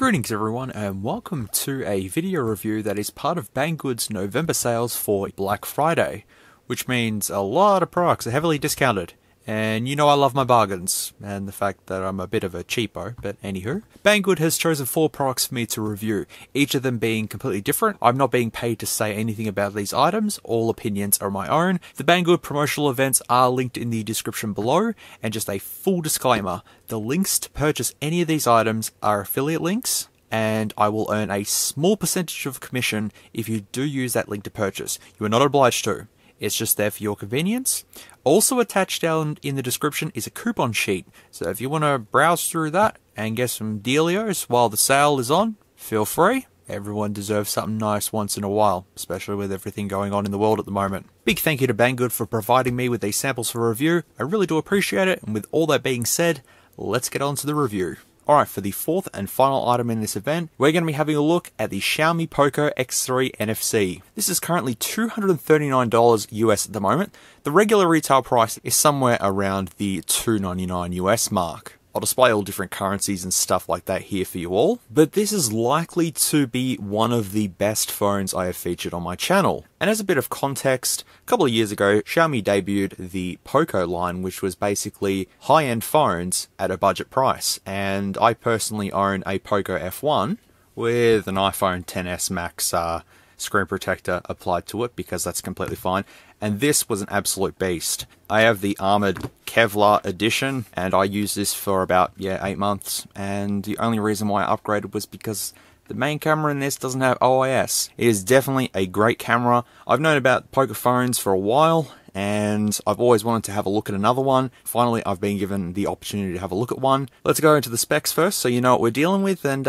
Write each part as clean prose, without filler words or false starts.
Greetings everyone and welcome to a video review that is part of Banggood's November sales for Black Friday, which means a lot of products are heavily discounted. And you know I love my bargains, and the fact that I'm a bit of a cheapo, but anywho. Banggood has chosen 4 products for me to review, each of them being completely different. I'm not being paid to say anything about these items, all opinions are my own. The Banggood promotional events are linked in the description below, and just a full disclaimer, the links to purchase any of these items are affiliate links, and I will earn a small percentage of commission if you do use that link to purchase. You are not obliged to. It's just there for your convenience. Also attached down in the description is a coupon sheet. So if you want to browse through that and get some dealios while the sale is on, feel free. Everyone deserves something nice once in a while, especially with everything going on in the world at the moment. Big thank you to Banggood for providing me with these samples for review. I really do appreciate it. And with all that being said, let's get on to the review. Alright, for the 4th and final item in this event, we're going to be having a look at the Xiaomi Poco X3 NFC. This is currently $239 US at the moment. The regular retail price is somewhere around the $299 US mark. I'll display all different currencies and stuff like that here for you all, but this is likely to be one of the best phones I have featured on my channel. And as a bit of context, a couple of years ago, Xiaomi debuted the Poco line, which was basically high-end phones at a budget price. And I personally own a Poco F1 with an iPhone XS Max screen protector applied to it because that's completely fine. And this was an absolute beast. I have the armored Kevlar edition, and I used this for about 8 months. And the only reason why I upgraded was because the main camera in this doesn't have OIS. It is definitely a great camera. I've known about Poco phones for a while, and I've always wanted to have a look at another one. Finally, I've been given the opportunity to have a look at one. Let's go into the specs first so you know what we're dealing with, and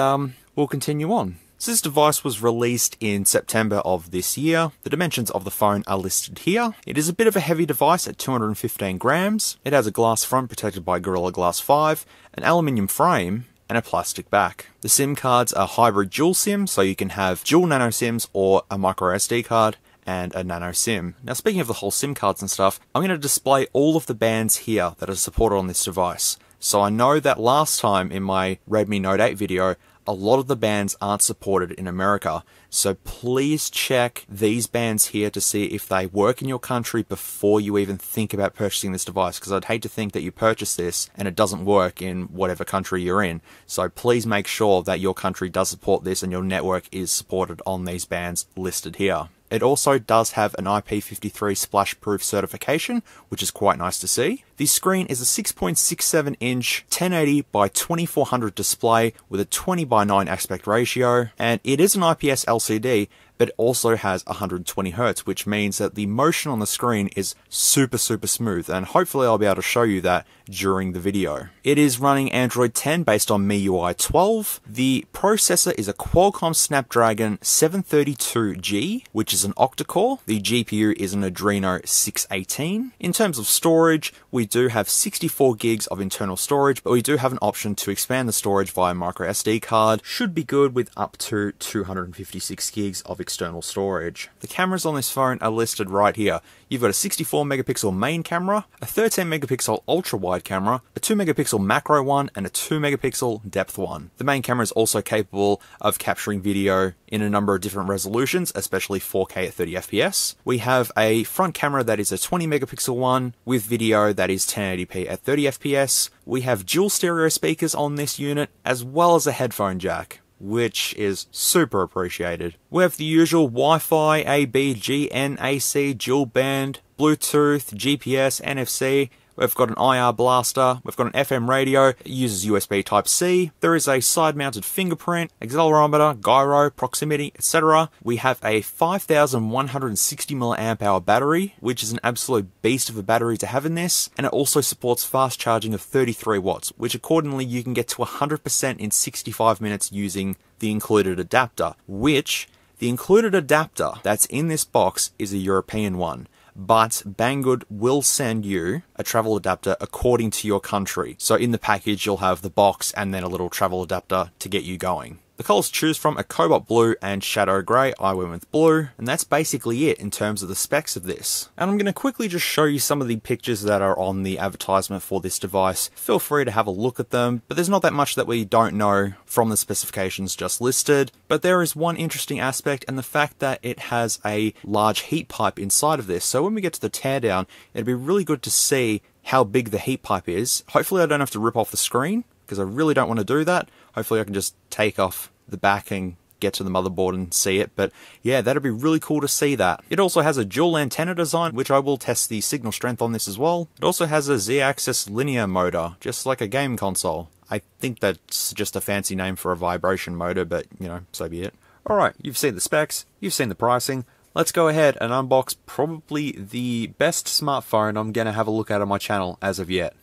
we'll continue on. So this device was released in September of this year. The dimensions of the phone are listed here. It is a bit of a heavy device at 215 grams. It has a glass front protected by Gorilla Glass 5, an aluminium frame, and a plastic back. The SIM cards are hybrid dual SIM, so you can have dual nano SIMs or a micro SD card and a nano SIM. Now speaking of the whole SIM cards and stuff, I'm going to display all of the bands here that are supported on this device. So I know that last time in my Redmi Note 8 video, a lot of the bands aren't supported in America, so please check these bands here to see if they work in your country before you even think about purchasing this device, because I'd hate to think that you purchase this and it doesn't work in whatever country you're in. So please make sure that your country does support this and your network is supported on these bands listed here. It also does have an IP53 splash-proof certification, which is quite nice to see. The screen is a 6.67-inch 1080 by 2400 display with a 20:9 aspect ratio, and it is an IPS LCD, but it also has 120 Hz, which means that the motion on the screen is super smooth, and hopefully I'll be able to show you that during the video. It is running Android 10 based on MIUI 12. The processor is a Qualcomm Snapdragon 732G, which is an octa-core. The GPU is an Adreno 618. In terms of storage, we do have 64 gigs of internal storage, but we do have an option to expand the storage via micro SD card. Should be good with up to 256 gigs of external storage. The cameras on this phone are listed right here. You've got a 64 megapixel main camera, a 13 megapixel ultra wide camera, a 2 megapixel macro one, and a 2 megapixel depth one. The main camera is also capable of capturing video in a number of different resolutions, especially 4K at 30 FPS. We have a front camera that is a 20 megapixel one with video that is 1080p at 30 FPS. We have dual stereo speakers on this unit, as well as a headphone jack, which is super appreciated. We have the usual Wi-Fi, AB, GN, AC, dual band, Bluetooth, GPS, NFC. We've got an IR blaster, we've got an FM radio, it uses USB Type-C, there is a side-mounted fingerprint, accelerometer, gyro, proximity, etc. We have a 5160 mAh battery, which is an absolute beast of a battery to have in this, and it also supports fast charging of 33 watts, which accordingly you can get to 100% in 65 minutes using the included adapter, which the included adapter that's in this box is a European one. But Banggood will send you a travel adapter according to your country. So in the package, you'll have the box and then a little travel adapter to get you going. The colours to choose from are Cobalt Blue and Shadow Grey. I went with blue, and that's basically it in terms of the specs of this. And I'm going to quickly just show you some of the pictures that are on the advertisement for this device. Feel free to have a look at them, but there's not that much that we don't know from the specifications just listed. But there is one interesting aspect, and the fact that it has a large heat pipe inside of this. So when we get to the teardown, it'd be really good to see how big the heat pipe is. Hopefully I don't have to rip off the screen, because I really don't want to do that. Hopefully I can just take off the back and get to the motherboard and see it, but yeah, that'd be really cool to see that. It also has a dual antenna design, which I will test the signal strength on this as well. It also has a Z-axis linear motor, just like a game console. I think that's just a fancy name for a vibration motor, but you know, so be it. Alright, you've seen the specs, you've seen the pricing. Let's go ahead and unbox probably the best smartphone I'm going to have a look at on my channel as of yet.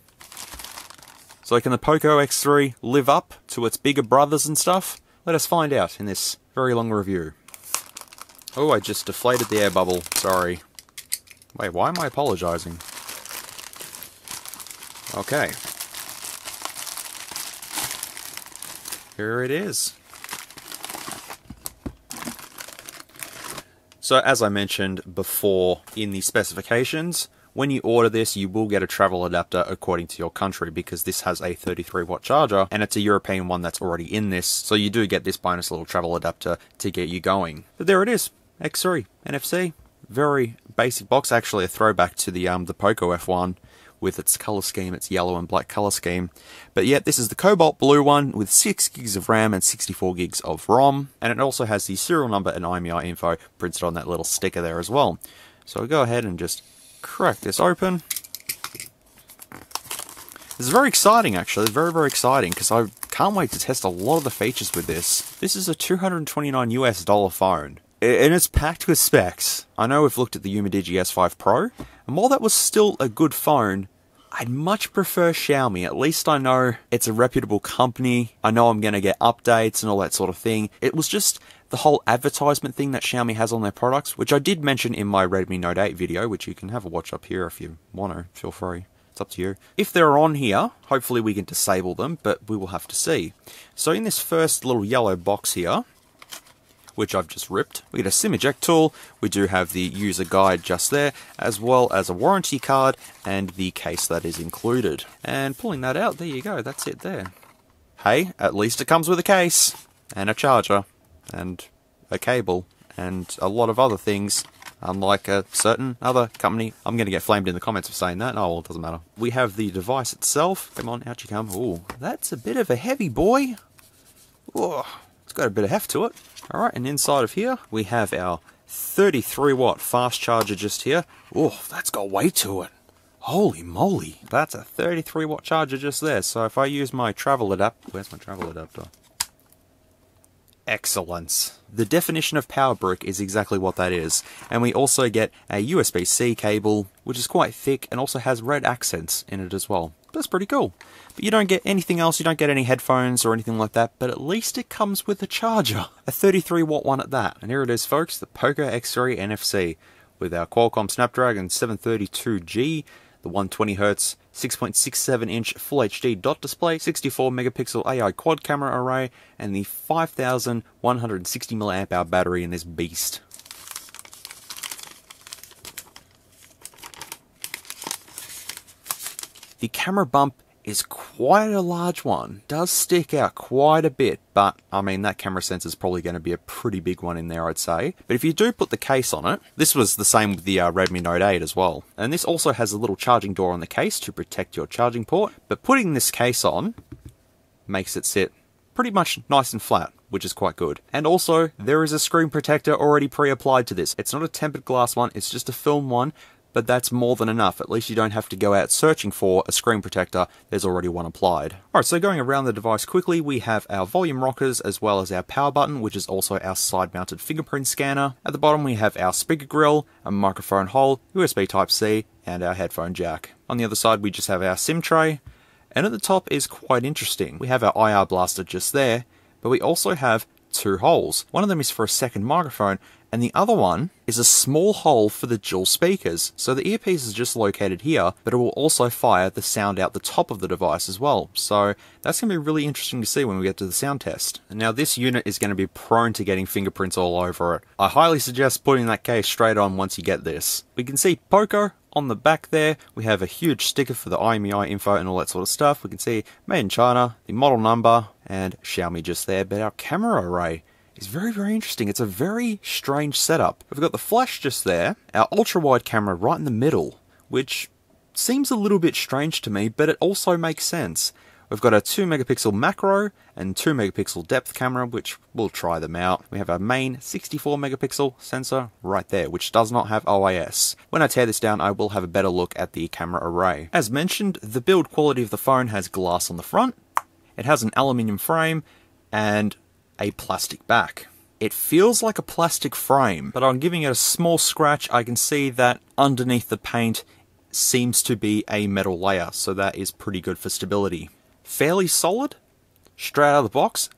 So can the Poco X3 live up to its bigger brothers and stuff? Let us find out in this very long review. Oh, I just deflated the air bubble. Sorry. Wait, why am I apologizing? Okay. Here it is. So as I mentioned before in the specifications, when you order this, you will get a travel adapter according to your country, because this has a 33-watt charger, and it's a European one that's already in this, so you do get this bonus little travel adapter to get you going. But there it is, X3 NFC. Very basic box, actually a throwback to the Poco F1 with its color scheme, its yellow and black color scheme. But yeah, this is the Cobalt Blue one with 6 gigs of RAM and 64 gigs of ROM, and it also has the serial number and IMEI info printed on that little sticker there as well. So we'll go ahead and just crack this open. This is very exciting, actually. Very, very exciting, because I can't wait to test a lot of the features with this. This is a $229 US phone, and it's packed with specs. I know we've looked at the Umidigi S5 Pro, and while that was still a good phone, I'd much prefer Xiaomi. At least I know it's a reputable company. I know I'm going to get updates and all that sort of thing. It was just the whole advertisement thing that Xiaomi has on their products, which I did mention in my Redmi Note 8 video, which you can have a watch up here if you want to, feel free. It's up to you. If they're on here, hopefully we can disable them, but we will have to see. So in this first little yellow box here, which I've just ripped, we get a SIM eject tool, we do have the user guide just there, as well as a warranty card and the case that is included. And pulling that out, there you go, that's it there. Hey, at least it comes with a case, and a charger, and a cable, and a lot of other things, unlike a certain other company. I'm going to get flamed in the comments for saying that. Oh, well, it doesn't matter. We have the device itself. Come on, out you come. Ooh, that's a bit of a heavy boy. Ooh, it's got a bit of heft to it. Alright, and inside of here, we have our 33-watt fast charger just here. Ooh, that's got weight to it. Holy moly. That's a 33-watt charger just there. So if I use my travel adapter... Where's my travel adapter? Excellence. The definition of power brick is exactly what that is. And we also get a USB-C cable, which is quite thick and also has red accents in it as well. That's pretty cool. But you don't get anything else, you don't get any headphones or anything like that, but at least it comes with a charger. A 33-watt one at that. And here it is, folks, the Poco X3 NFC with our Qualcomm Snapdragon 732G, the 120Hz 6.67-inch Full HD dot display, 64-megapixel AI quad camera array, and the 5,160 mAh battery in this beast. The camera bump is quite a large one. Does stick out quite a bit, but I mean that camera sensor is probably going to be a pretty big one in there, I'd say. But if you do put the case on it, this was the same with the Redmi Note 8 as well. And this also has a little charging door on the case to protect your charging port. But putting this case on makes it sit pretty much nice and flat, which is quite good. And also, there is a screen protector already pre-applied to this. It's not a tempered glass one, it's just a film one. But that's more than enough. At least you don't have to go out searching for a screen protector. There's already one applied. Alright, so going around the device quickly, we have our volume rockers as well as our power button, which is also our side-mounted fingerprint scanner. At the bottom we have our speaker grill, a microphone hole, USB Type-C, and our headphone jack. On the other side we just have our SIM tray. And at the top is quite interesting. We have our IR blaster just there, but we also have two holes. One of them is for a second microphone, And the other one is a small hole for the dual speakers. So the earpiece is just located here, but it will also fire the sound out the top of the device as well. So that's going to be really interesting to see when we get to the sound test. Now this unit is going to be prone to getting fingerprints all over it. I highly suggest putting that case straight on once you get this. We can see Poco on the back there. We have a huge sticker for the IMEI info and all that sort of stuff. We can see made in China, the model number, and Xiaomi just there. But our camera array is very, very interesting. It's a very strange setup. We've got the flash just there, our ultra-wide camera right in the middle, which seems a little bit strange to me, but it also makes sense. We've got a 2 megapixel macro and 2 megapixel depth camera, which we'll try them out. We have our main 64 megapixel sensor right there, which does not have OIS. When I tear this down, I will have a better look at the camera array. As mentioned, the build quality of the phone has glass on the front. It has an aluminium frame and a plastic back. It feels like a plastic frame, but on giving it a small scratch, I can see that underneath the paint seems to be a metal layer, so that is pretty good for stability. Fairly solid, straight out of the box.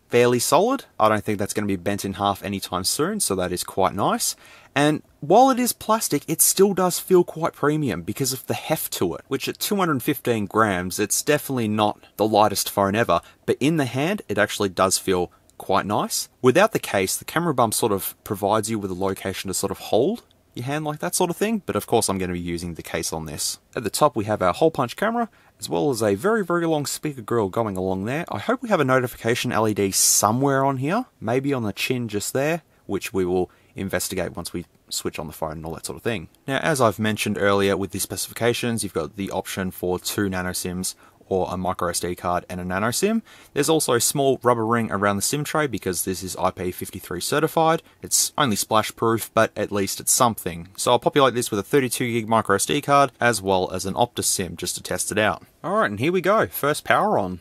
Fairly solid. I don't think that's going to be bent in half anytime soon, so that is quite nice. And while it is plastic, it still does feel quite premium because of the heft to it, which at 215 grams, it's definitely not the lightest phone ever, but in the hand, it actually does feel quite nice. Without the case, the camera bump sort of provides you with a location to sort of hold your hand like that sort of thing, but of course I'm going to be using the case on this. At the top we have our hole punch camera, as well as a very, very long speaker grill going along there. I hope we have a notification LED somewhere on here, maybe on the chin just there, which we will investigate once we switch on the phone and all that sort of thing. Now, as I've mentioned earlier with the specifications, you've got the option for 2 nano SIMs or a micro SD card and a nano SIM. There's also a small rubber ring around the SIM tray because this is IP53 certified. It's only splash proof, but at least it's something. So I'll populate this with a 32 gig micro SD card as well as an Optus SIM just to test it out. Alright, and here we go. First power on.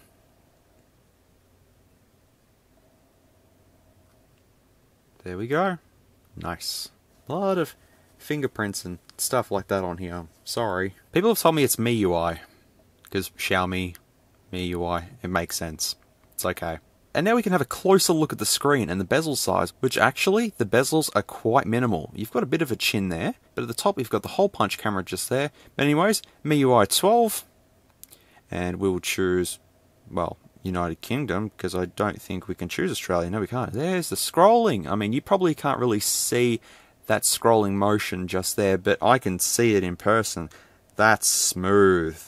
There we go. Nice. A lot of fingerprints and stuff like that on here. Sorry. People have told me it's MIUI. Because Xiaomi, MIUI, it makes sense. It's okay. And now we can have a closer look at the screen and the bezel size, which actually, the bezels are quite minimal. You've got a bit of a chin there, but at the top you've got the hole punch camera just there. But anyways, MIUI 12, and we will choose, well, United Kingdom, because I don't think we can choose Australia. No, we can't. There's the scrolling. I mean, you probably can't really see that scrolling motion just there, but I can see it in person. That's smooth.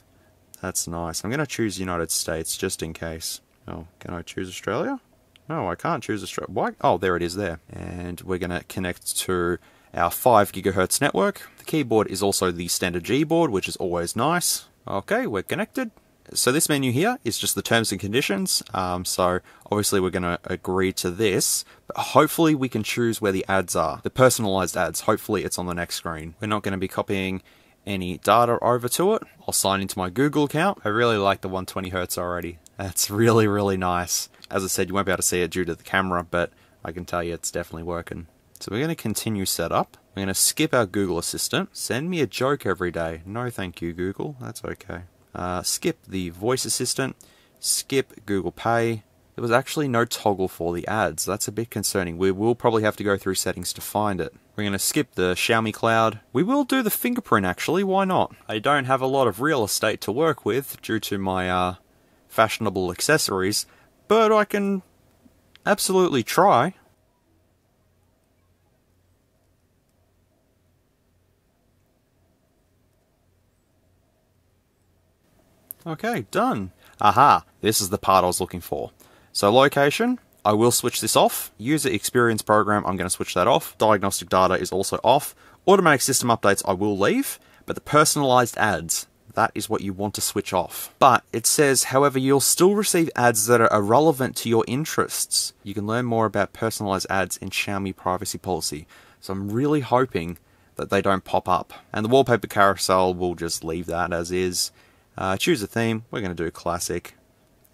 That's nice. I'm going to choose United States just in case. Oh, can I choose Australia? No, I can't choose Australia. Why? Oh, there it is there. And we're going to connect to our 5 gigahertz network. The keyboard is also the standard G board, which is always nice. Okay, we're connected. So this menu here is just the terms and conditions. So obviously we're going to agree to this, but hopefully we can choose where the ads are. The personalized ads, hopefully it's on the next screen. We're not going to be copying any data over to it. I'll sign into my Google account. I really like the 120 Hz already. That's really, really nice. As I said, you won't be able to see it due to the camera, but I can tell you it's definitely working. So we're going to continue setup. We're going to skip our Google Assistant. Send me a joke every day. No thank you, Google. That's okay. Skip the voice assistant. Skip Google Pay. There was actually no toggle for the ads. That's a bit concerning. We will probably have to go through settings to find it. We're going to skip the Xiaomi Cloud. We will do the fingerprint actually, why not? I don't have a lot of real estate to work with due to my fashionable accessories, but I can absolutely try. Okay, done. Aha, this is the part I was looking for. So location, I will switch this off. User experience program, I'm going to switch that off. Diagnostic data is also off. Automatic system updates, I will leave. But the personalized ads, that is what you want to switch off. But it says, however, you'll still receive ads that are irrelevant to your interests. You can learn more about personalized ads in Xiaomi privacy policy. So I'm really hoping that they don't pop up. And the wallpaper carousel, we'll just leave that as is. Choose a theme, we're going to do classic.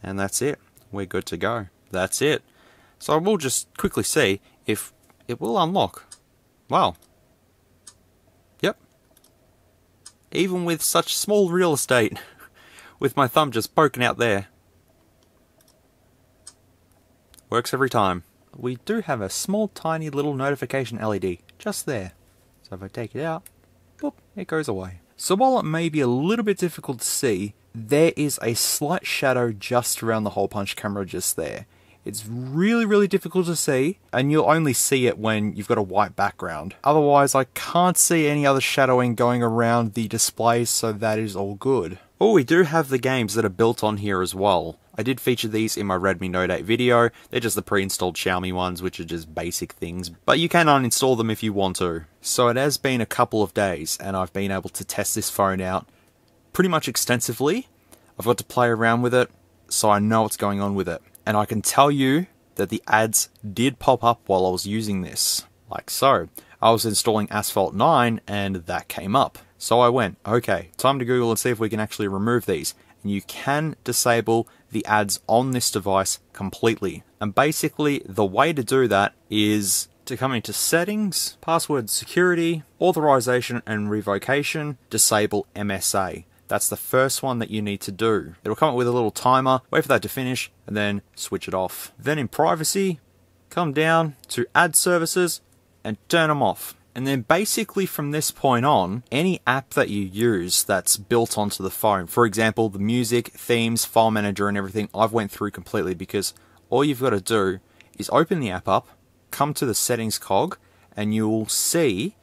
And that's it. We're good to go. That's it. So we'll just quickly see if it will unlock. Wow. Yep. Even with such small real estate, with my thumb just poking out there. Works every time. we do have a small tiny little notification LED just there. So if I take it out, boop, it goes away. So while it may be a little bit difficult to see, there is a slight shadow just around the hole punch camera just there. It's really, really difficult to see, and you'll only see it when you've got a white background. Otherwise, I can't see any other shadowing going around the display, so that is all good. Oh, we do have the games that are built on here as well. I did feature these in my Redmi Note 8 video. They're just the pre-installed Xiaomi ones, which are just basic things, but you can uninstall them if you want to. So it has been a couple of days, and I've been able to test this phone out pretty much extensively. I've got to play around with it, so I know what's going on with it. And I can tell you that the ads did pop up while I was using this. Like so. I was installing Asphalt 9 and that came up. So I went, okay, time to Google and see if we can actually remove these. And you can disable the ads on this device completely. And basically the way to do that is to come into Settings, Password Security, Authorization and Revocation, disable MSA. That's the first one that you need to do. It'll come up with a little timer, wait for that to finish, and then switch it off. Then in Privacy, come down to Ad Services and turn them off. And then basically from this point on, any app that you use that's built onto the phone, for example, the music, themes, file manager and everything, I've went through completely because all you've got to do is open the app up, come to the settings cog, and you'll see,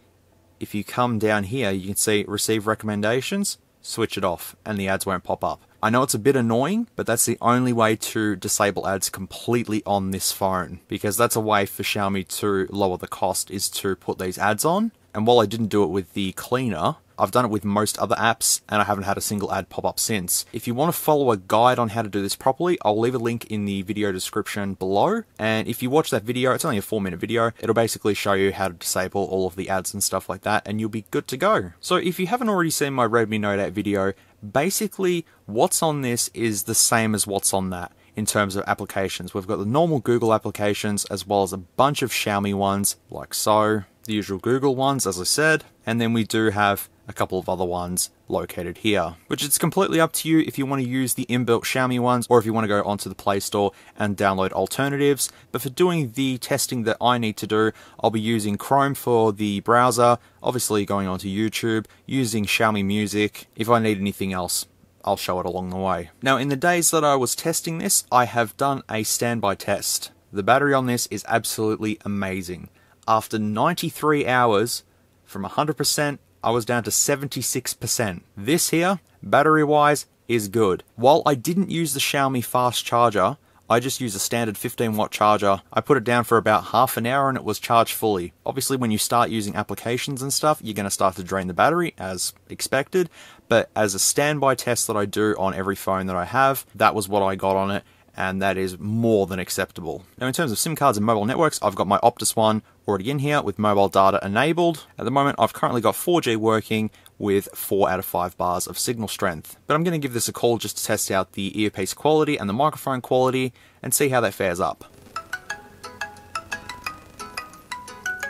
if you come down here, you can see Receive Recommendations, switch it off and the ads won't pop up. I know it's a bit annoying, but that's the only way to disable ads completely on this phone, because that's a way for Xiaomi to lower the cost, is to put these ads on. And while I didn't do it with the cleaner, I've done it with most other apps and I haven't had a single ad pop up since. If you want to follow a guide on how to do this properly, I'll leave a link in the video description below. And if you watch that video, it's only a 4-minute video, it'll basically show you how to disable all of the ads and stuff like that, and you'll be good to go. So if you haven't already seen my Redmi Note 8 video, basically what's on this is the same as what's on that. In terms of applications, we've got the normal Google applications as well as a bunch of Xiaomi ones, like so, the usual Google ones, as I said, and then we do have a couple of other ones located here, which it's completely up to you if you want to use the inbuilt Xiaomi ones or if you want to go onto the Play Store and download alternatives. But for doing the testing that I need to do, I'll be using Chrome for the browser, obviously going onto YouTube, using Xiaomi Music. If I need anything else, I'll show it along the way. Now, in the days that I was testing this, I have done a standby test. The battery on this is absolutely amazing. After 93 hours, from 100%, I was down to 76%. This here, battery-wise, is good. While I didn't use the Xiaomi fast charger, I just used a standard 15-watt charger. I put it down for about half an hour and it was charged fully. Obviously, when you start using applications and stuff, you're going to start to drain the battery, as expected. But as a standby test that I do on every phone that I have, that was what I got on it, and that is more than acceptable. Now, in terms of SIM cards and mobile networks, I've got my Optus one already in here with mobile data enabled. At the moment, I've currently got 4G working with 4 out of 5 bars of signal strength. But I'm going to give this a call just to test out the earpiece quality and the microphone quality and see how that fares up.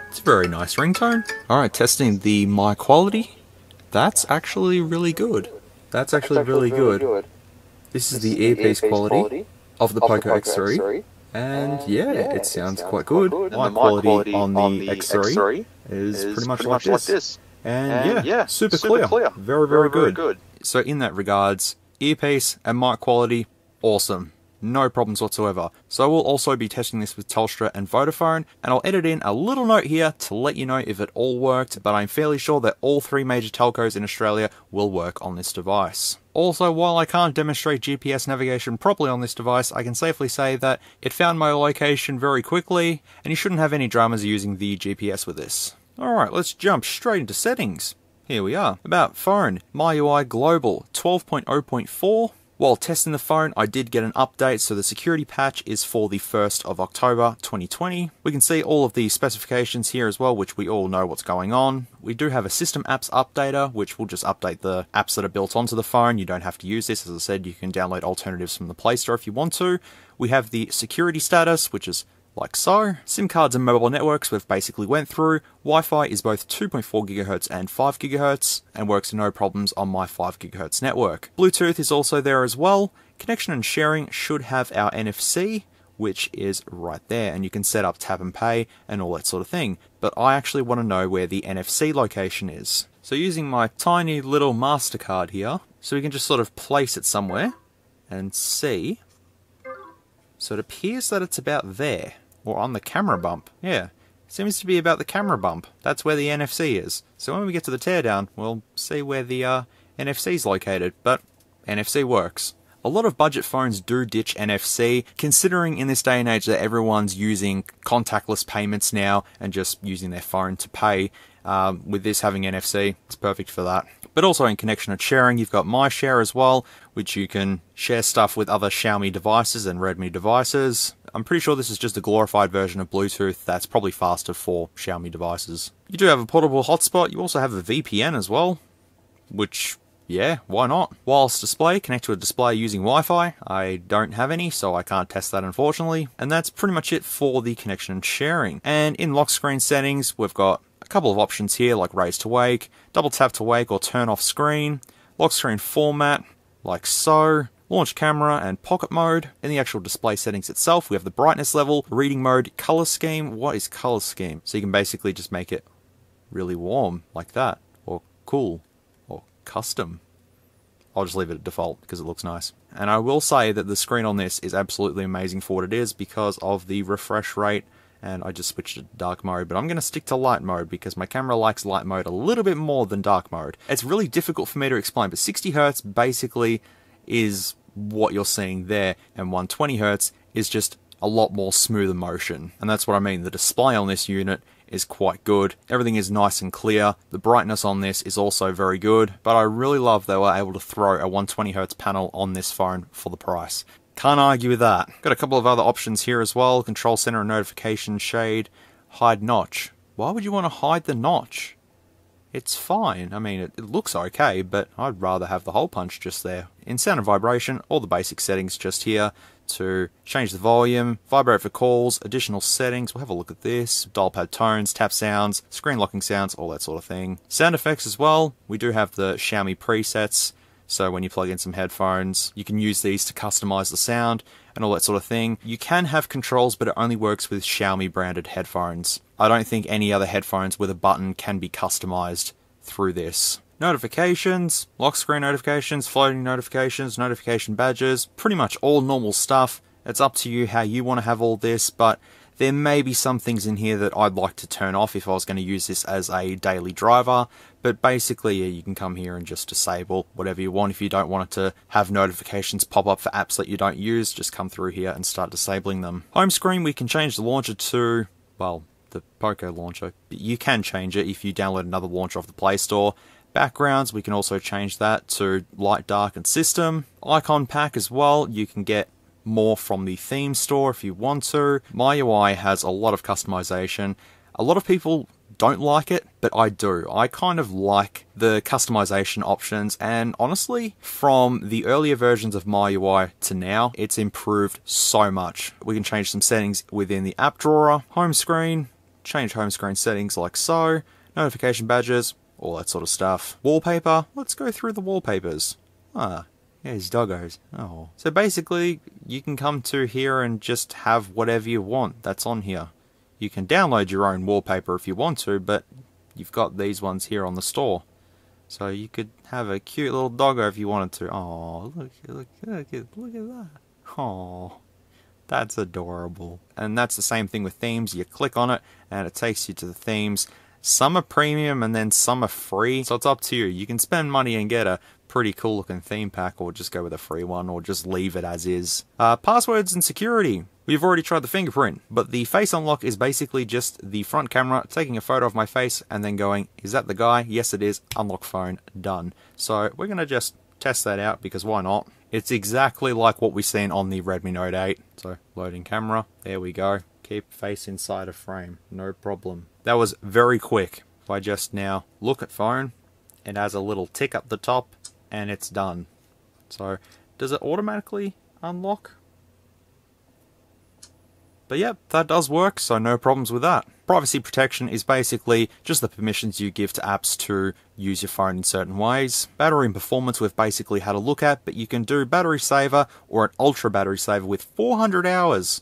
It's a very nice ringtone. Alright, testing the mic quality. That's actually really good. That's actually really good. This is the earpiece quality of the Poco X3. And yeah, it sounds quite good. Mic quality on the X3 is pretty much like this. And yeah, super clear. Very, very good. So in that regards, earpiece and mic quality, awesome. No problems whatsoever. So we'll also be testing this with Telstra and Vodafone, and I'll edit in a little note here to let you know if it all worked, but I'm fairly sure that all 3 major telcos in Australia will work on this device. Also, while I can't demonstrate GPS navigation properly on this device, I can safely say that it found my location very quickly, and you shouldn't have any dramas using the GPS with this. Alright, let's jump straight into settings. Here we are. About phone, MyUI Global 12.0.4. While testing the phone, I did get an update, so the security patch is for the 1st of October 2020. We can see all of the specifications here as well, which we all know what's going on. We do have a System Apps Updater, which will just update the apps that are built onto the phone. You don't have to use this. As I said, you can download alternatives from the Play Store if you want to. We have the security status, which is like so. SIM cards and mobile networks we've basically went through. Wi-Fi is both 2.4 GHz and 5 GHz and works no problems on my 5 GHz network. Bluetooth is also there as well. Connection and sharing should have our NFC. which is right there, and you can set up tap and pay and all that sort of thing. But I actually want to know where the NFC location is. So using my tiny little MasterCard here, so we can just sort of place it somewhere and see. So it appears that it's about there, or on the camera bump. Yeah, seems to be about the camera bump. That's where the NFC is. So when we get to the teardown, we'll see where the NFC is located, but NFC works. A lot of budget phones do ditch NFC, considering in this day and age that everyone's using contactless payments now and just using their phone to pay. With this having NFC, it's perfect for that. But also in connection and sharing, you've got MyShare as well, which you can share stuff with other Xiaomi devices and Redmi devices. I'm pretty sure this is just a glorified version of Bluetooth that's probably faster for Xiaomi devices. You do have a portable hotspot. You also have a VPN as well, which, yeah, why not? Wireless display, connect to a display using Wi-Fi. I don't have any, so I can't test that unfortunately. And that's pretty much it for the connection and sharing. And in lock screen settings, we've got a couple of options here, like raise to wake, double tap to wake or turn off screen, lock screen format, like so, launch camera and pocket mode. In the actual display settings itself, we have the brightness level, reading mode, color scheme. What is color scheme? So you can basically just make it really warm like that, or cool, or custom. I'll just leave it at default because it looks nice. And I will say that the screen on this is absolutely amazing for what it is because of the refresh rate. And I just switched to dark mode, but I'm going to stick to light mode because my camera likes light mode a little bit more than dark mode. It's really difficult for me to explain, but 60 Hz basically is what you're seeing there, and 120 Hz is just a lot more smoother motion. And that's what I mean, the display on this unit is quite good. Everything is nice and clear. The brightness on this is also very good, but I really love they were able to throw a 120 Hz panel on this phone for the price. Can't argue with that. Got a couple of other options here as well. Control center and notification shade. Hide notch. Why would you want to hide the notch? It's fine. I mean, it looks okay, but I'd rather have the hole punch just there. In sound and vibration, all the basic settings just here to change the volume, vibrate for calls, additional settings. We'll have a look at this. Dial pad tones, tap sounds, screen locking sounds, all that sort of thing. Sound effects as well. We do have the Xiaomi presets. So when you plug in some headphones, you can use these to customize the sound and all that sort of thing. You can have controls, but it only works with Xiaomi branded headphones. I don't think any other headphones with a button can be customized through this. Notifications, lock screen notifications, floating notifications, notification badges, pretty much all normal stuff. It's up to you how you want to have all this, but there may be some things in here that I'd like to turn off if I was going to use this as a daily driver. But basically, yeah, you can come here and just disable whatever you want. If you don't want it to have notifications pop up for apps that you don't use, just come through here and start disabling them. Home screen, we can change the launcher to, well, the Poco launcher. You can change it if you download another launcher off the Play Store. Backgrounds, we can also change that to light, dark, and system. Icon pack as well, you can get more from the theme store if you want to. MyUI has a lot of customization. A lot of people don't like it, but I do. I kind of like the customization options, and honestly, from the earlier versions of MyUI to now, it's improved so much. We can change some settings within the app drawer, home screen, change home screen settings like so, notification badges, all that sort of stuff. Wallpaper, let's go through the wallpapers. Yeah, his doggos. Oh. So basically, you can come to here and just have whatever you want that's on here. You can download your own wallpaper if you want to, but you've got these ones here on the store. So you could have a cute little doggo if you wanted to. Oh, look at that. Oh, that's adorable. And that's the same thing with themes. You click on it, and it takes you to the themes. Some are premium, and then some are free. So it's up to you. You can spend money and get a pretty cool looking theme pack, or just go with a free one, or just leave it as is. Passwords and security. We've already tried the fingerprint, but the face unlock is basically just the front camera taking a photo of my face and then going, is that the guy? Yes it is, unlock phone, done. So we're going to just test that out because why not? It's exactly like what we've seen on the Redmi Note 8. So loading camera, there we go. Keep face inside a frame, no problem. That was very quick. If I just now look at phone, it has a little tick up the top and it's done. So does it automatically unlock? But yep, that does work, so no problems with that. Privacy protection is basically just the permissions you give to apps to use your phone in certain ways. Battery and performance we've basically had a look at, but you can do battery saver or an ultra battery saver with 400 hours.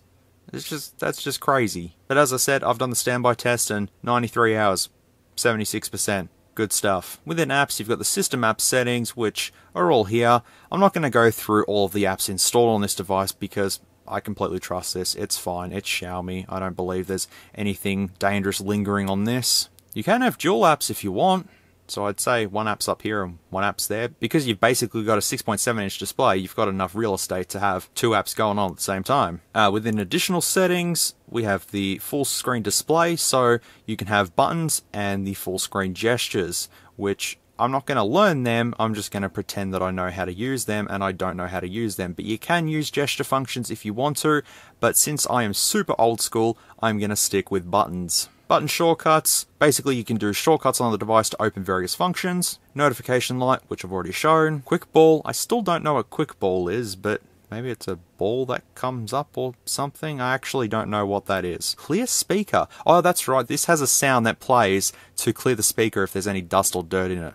That's just crazy. But as I said, I've done the standby test in 93 hours, 76%. Good stuff. Within apps, you've got the system app settings, which are all here. I'm not going to go through all of the apps installed on this device because I completely trust this. It's fine. It's Xiaomi. I don't believe there's anything dangerous lingering on this. You can have dual apps if you want. So I'd say one app's up here and one app's there. Because you've basically got a 6.7-inch display, you've got enough real estate to have two apps going on at the same time. Within additional settings, we have the full screen display, so you can have buttons and the full screen gestures, which I'm not going to learn them, I'm just going to pretend that I know how to use them, and I don't know how to use them. But you can use gesture functions if you want to, but since I am super old school, I'm going to stick with buttons. Button shortcuts, basically you can do shortcuts on the device to open various functions. Notification light, which I've already shown. Quick ball, I still don't know what quick ball is, but maybe it's a ball that comes up or something. I actually don't know what that is. Clear speaker, oh that's right, this has a sound that plays to clear the speaker if there's any dust or dirt in it.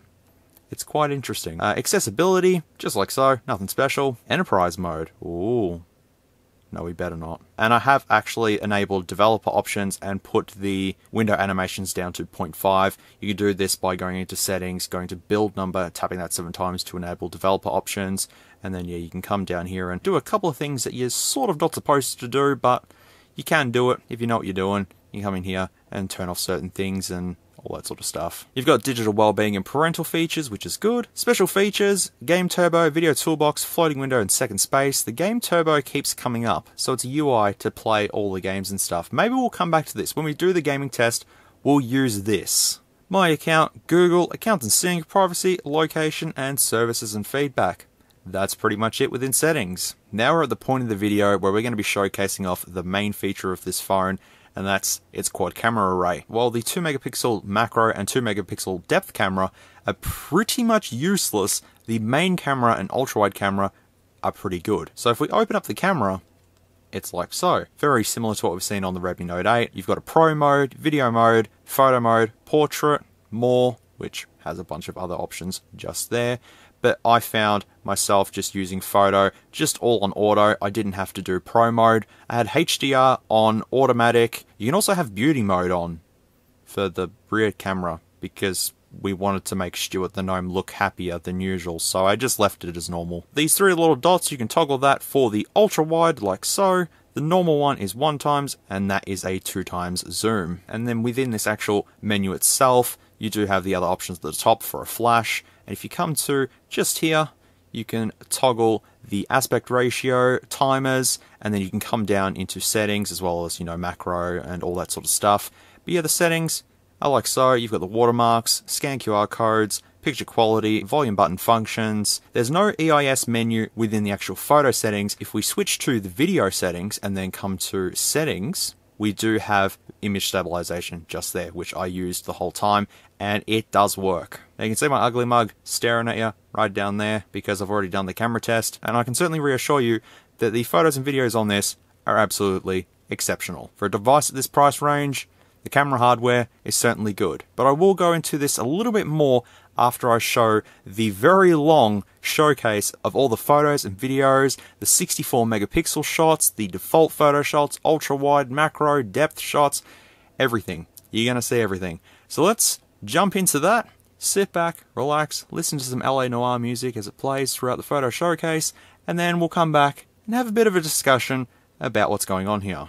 It's quite interesting. Accessibility, just like so, nothing special. Enterprise mode, ooh. No, we better not. And I have actually enabled developer options and put the window animations down to 0.5. You can do this by going into settings, going to build number, tapping that 7 times to enable developer options. And then yeah, you can come down here and do a couple of things that you're sort of not supposed to do, but you can do it if you know what you're doing. You come in here and turn off certain things and all that sort of stuff. You've got digital wellbeing and parental features, which is good. Special features, game turbo, video toolbox, floating window, and second space. The game turbo keeps coming up, so it's a UI to play all the games and stuff. Maybe we'll come back to this. When we do the gaming test, we'll use this. My account, Google, account and sync, privacy, location, and services and feedback. That's pretty much it within settings. Now we're at the point of the video where we're going to be showcasing off the main feature of this phone, and that's its quad camera array. While the 2 megapixel macro and 2 megapixel depth camera are pretty much useless, the main camera and ultra-wide camera are pretty good. So if we open up the camera, it's like so. Very similar to what we've seen on the Redmi Note 8. You've got a pro mode, video mode, photo mode, portrait, more, which has a bunch of other options just there. But I found myself just using photo, just all on auto. I didn't have to do pro mode. I had HDR on automatic. You can also have beauty mode on for the rear camera because we wanted to make Stuart the Gnome look happier than usual, so I just left it as normal. These 3 little dots, you can toggle that for the ultra wide like so. The normal one is 1 times, and that is a 2 times zoom. And then within this actual menu itself, you do have the other options at the top for a flash. And if you come to just here, you can toggle the aspect ratio, timers, and then you can come down into settings as well as, you know, macro and all that sort of stuff. But yeah, the settings are like so. You've got the watermarks, scan QR codes, picture quality, volume button functions. There's no EIS menu within the actual photo settings. If we switch to the video settings and then come to settings, we do have image stabilization just there, which I used the whole time, and it does work. Now you can see my ugly mug staring at you right down there because I've already done the camera test, and I can certainly reassure you that the photos and videos on this are absolutely exceptional. For a device at this price range, the camera hardware is certainly good. But I will go into this a little bit more after I show the very long showcase of all the photos and videos, the 64 megapixel shots, the default photo shots, ultra wide, macro, depth shots, everything. You're going to see everything. So let's jump into that. Sit back, relax, listen to some LA Noir music as it plays throughout the photo showcase, and then we'll come back and have a bit of a discussion about what's going on here.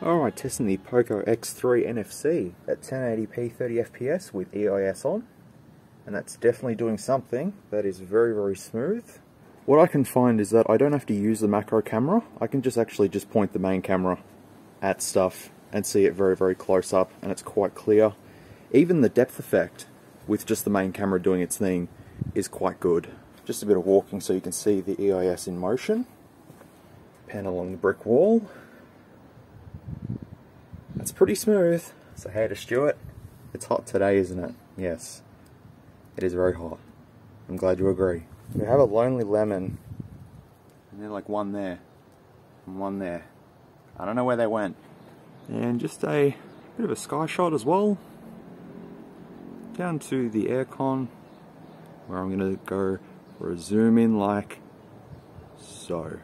Alright, testing the Poco X3 NFC at 1080p 30fps with EIS on, and that's definitely doing something. That is very, very smooth. What I can find is that I don't have to use the macro camera. I can just actually just point the main camera at stuff and see it very, very close up, and it's quite clear. Even the depth effect with just the main camera doing its thing is quite good. Just a bit of walking so you can see the EIS in motion. Pan along the brick wall. That's pretty smooth. So hey to Stuart, it's hot today, isn't it? Yes, it is very hot. I'm glad you agree. We have a lonely lemon, and they're like one there, and one there. I don't know where they went. And just a bit of a sky shot as well. Down to the aircon, where I'm going to go for a zoom in like so.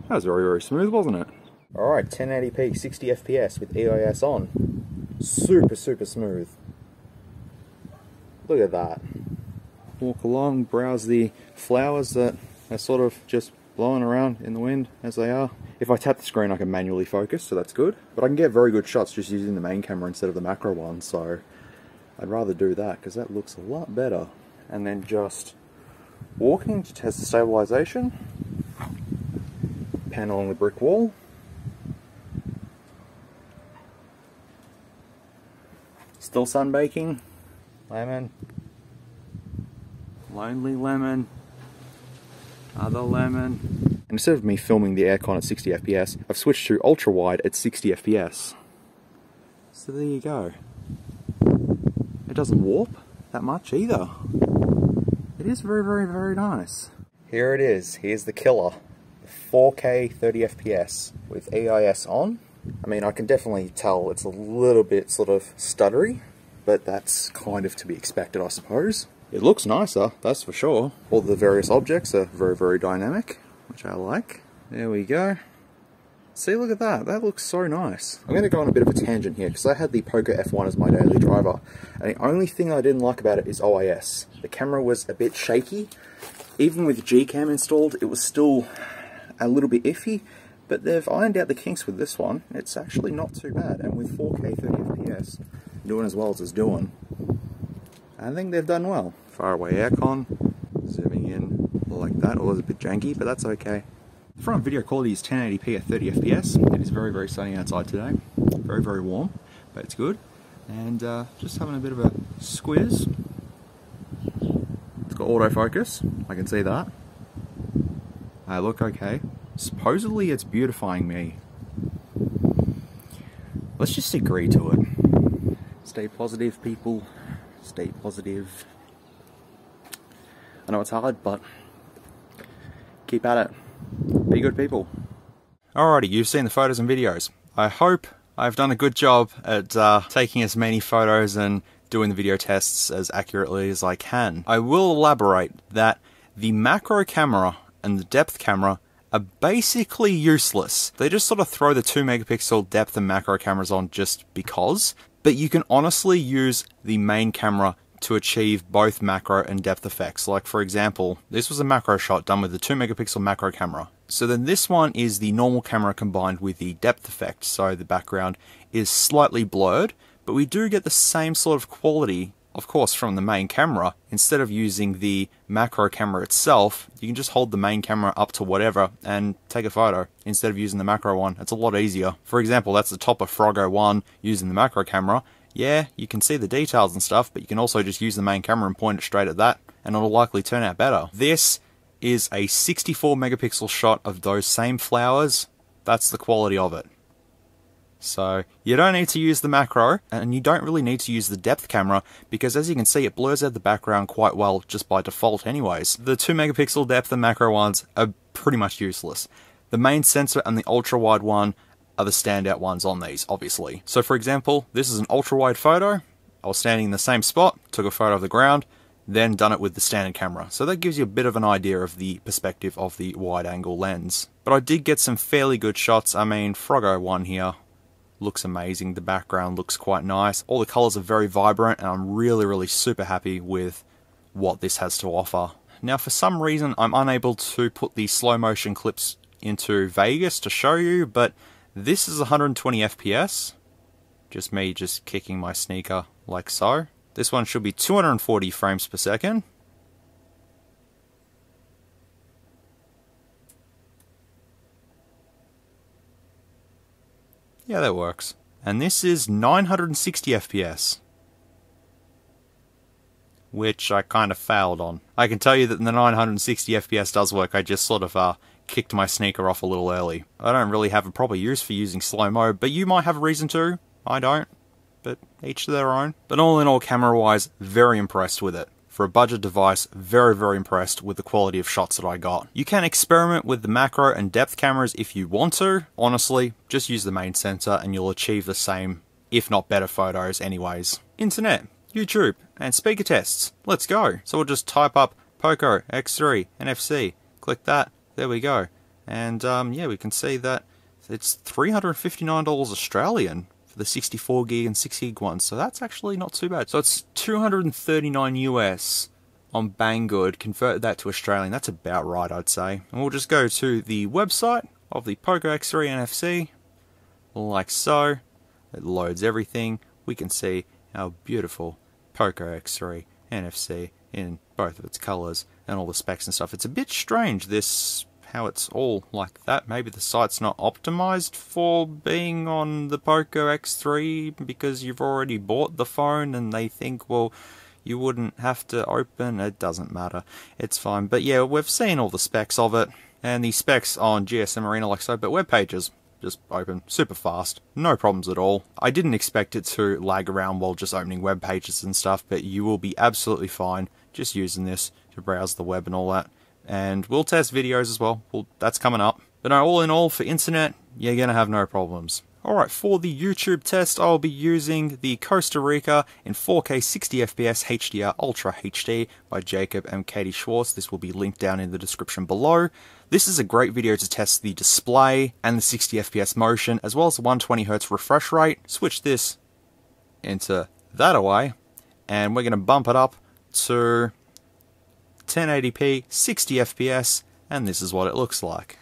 That was very, very smooth, wasn't it? Alright, 1080p 60fps with EIS on. Super, super smooth. Look at that. Walk along, browse the flowers that are sort of just blowing around in the wind as they are. If I tap the screen I can manually focus, so that's good. But I can get very good shots just using the main camera instead of the macro one, so I'd rather do that because that looks a lot better. And then just walking to test the stabilization. Pan along the brick wall. Still sunbaking. Lemon. Lonely lemon. Other lemon. And instead of me filming the aircon at 60fps, I've switched to ultra wide at 60fps. So there you go. It doesn't warp that much either. It is very, very, very nice. Here it is. Here's the killer. 4K 30fps with EIS on. I mean, I can definitely tell it's a little bit sort of stuttery, but that's kind of to be expected, I suppose. It looks nicer, that's for sure. All the various objects are very, very dynamic, which I like. There we go. See, look at that. That looks so nice. I'm going to go on a bit of a tangent here, because I had the Poco F1 as my daily driver, and the only thing I didn't like about it is OIS. The camera was a bit shaky. Even with Gcam installed, it was still a little bit iffy, but they've ironed out the kinks with this one. It's actually not too bad, and with 4K 30fps doing as well as it's doing, I think they've done well. Far away aircon, zooming in like that. It was a bit janky, but that's okay. The front video quality is 1080p at 30fps. It is very, very sunny outside today. Very, very warm, but it's good. And just having a bit of a squiz. It's got autofocus, I can see that. I look okay. Supposedly it's beautifying me. Let's just agree to it. Stay positive, people. Stay positive. I know it's hard, but keep at it. Be good people. Alrighty, you've seen the photos and videos. I hope I've done a good job at taking as many photos and doing the video tests as accurately as I can. I will elaborate that the macro camera and the depth camera are basically useless. They just sort of throw the 2 megapixel depth and macro cameras on just because, but you can honestly use the main camera to achieve both macro and depth effects. Like for example, this was a macro shot done with the 2 megapixel macro camera. So then this one is the normal camera combined with the depth effect, so the background is slightly blurred, but we do get the same sort of quality, of course, from the main camera. Instead of using the macro camera itself, you can just hold the main camera up to whatever and take a photo instead of using the macro one. It's a lot easier. For example, that's the top of Froggo 1 using the macro camera. Yeah, you can see the details and stuff, but you can also just use the main camera and point it straight at that, and it'll likely turn out better. This is a 64 megapixel shot of those same flowers. That's the quality of it. So you don't need to use the macro, and you don't really need to use the depth camera, because as you can see, it blurs out the background quite well just by default anyways. The 2 megapixel depth and macro ones are pretty much useless. The main sensor and the ultra wide one are the standout ones on these, obviously. So for example, this is an ultra wide photo. I was standing in the same spot, took a photo of the ground, then done it with the standard camera. So that gives you a bit of an idea of the perspective of the wide angle lens. But I did get some fairly good shots. I mean, Froggo 1 here looks amazing. The background looks quite nice. All the colors are very vibrant, and I'm really, really super happy with what this has to offer. Now, for some reason, I'm unable to put the slow motion clips into Vegas to show you, but This is 120 FPS. Just me just kicking my sneaker like so. This one should be 240 frames per second. Yeah, that works. And this is 960 FPS. Which I kind of failed on. I can tell you that the 960 FPS does work, I just sort of kicked my sneaker off a little early. I don't really have a proper use for using slow-mo, but you might have a reason to. I don't. But each to their own. But all in all, camera-wise, very impressed with it. For a budget device, very, very impressed with the quality of shots that I got. You can experiment with the macro and depth cameras if you want to. Honestly, just use the main sensor and you'll achieve the same, if not better photos anyways. Internet, YouTube, and speaker tests. Let's go. So we'll just type up Poco X3 NFC. Click that. There we go. And yeah, we can see that it's $359 Australian. The 64 gig and 6 gig ones, so that's actually not too bad. So it's 239 US on Banggood. Convert that to Australian, that's about right, I'd say. And we'll just go to the website of the Poco X3 NFC, like so. It loads everything. We can see our beautiful Poco X3 NFC in both of its colors and all the specs and stuff. It's a bit strange, this how it's all like that. Maybe the site's not optimized for being on the Poco X3 because you've already bought the phone and they think, well, you wouldn't have to open. It doesn't matter. It's fine. But yeah, we've seen all the specs of it and the specs on GSM Arena like so, but web pages just open super fast. No problems at all. I didn't expect it to lag around while just opening web pages and stuff, but you will be absolutely fine just using this to browse the web and all that. And we'll test videos as well. That's coming up. But no, all in all, for internet, you're going to have no problems. Alright, for the YouTube test, I'll be using the Costa Rica in 4K 60fps HDR Ultra HD by Jacob and Katie Schwartz. This will be linked down in the description below. This is a great video to test the display and the 60fps motion, as well as the 120Hz refresh rate. Switch this into that away, and we're going to bump it up to 1080p, 60 FPS, and this is what it looks like.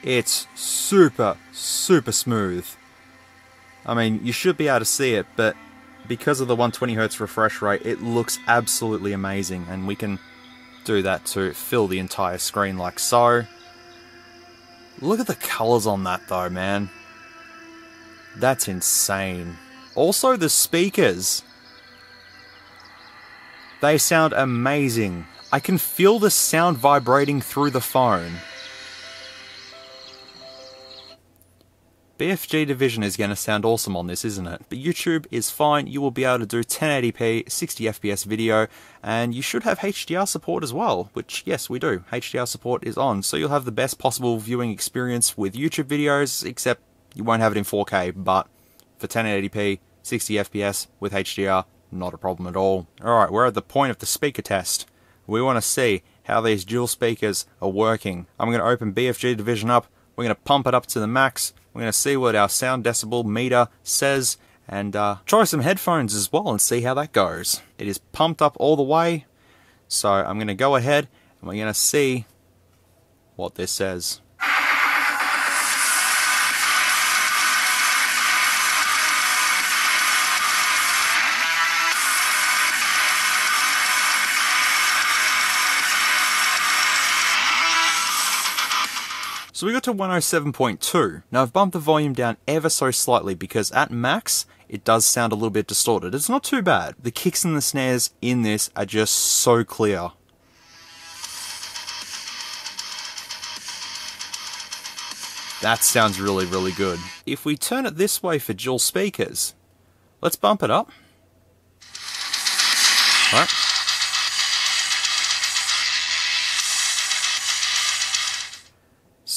It's super, super smooth. I mean, you should be able to see it, but because of the 120Hz refresh rate, it looks absolutely amazing, and we can do that to fill the entire screen like so. Look at the colors on that though, man. That's insane. Also the speakers. They sound amazing. I can feel the sound vibrating through the phone. BFG Division is going to sound awesome on this, isn't it? But YouTube is fine. You will be able to do 1080p, 60fps video, and you should have HDR support as well, which, yes, we do. HDR support is on, so you'll have the best possible viewing experience with YouTube videos, except you won't have it in 4K, but for 1080p, 60fps with HDR, not a problem at all. Alright, we're at the point of the speaker test. We want to see how these dual speakers are working. I'm going to open BFG Division up. We're going to pump it up to the max. We're going to see what our sound decibel meter says and try some headphones as well and see how that goes. It is pumped up all the way, so I'm going to go ahead and we're going to see what this says. So we got to 107.2. Now I've bumped the volume down ever so slightly because at max it does sound a little bit distorted. It's not too bad. The kicks and the snares in this are just so clear. That sounds really, really good. If we turn it this way for dual speakers, let's bump it up. All right.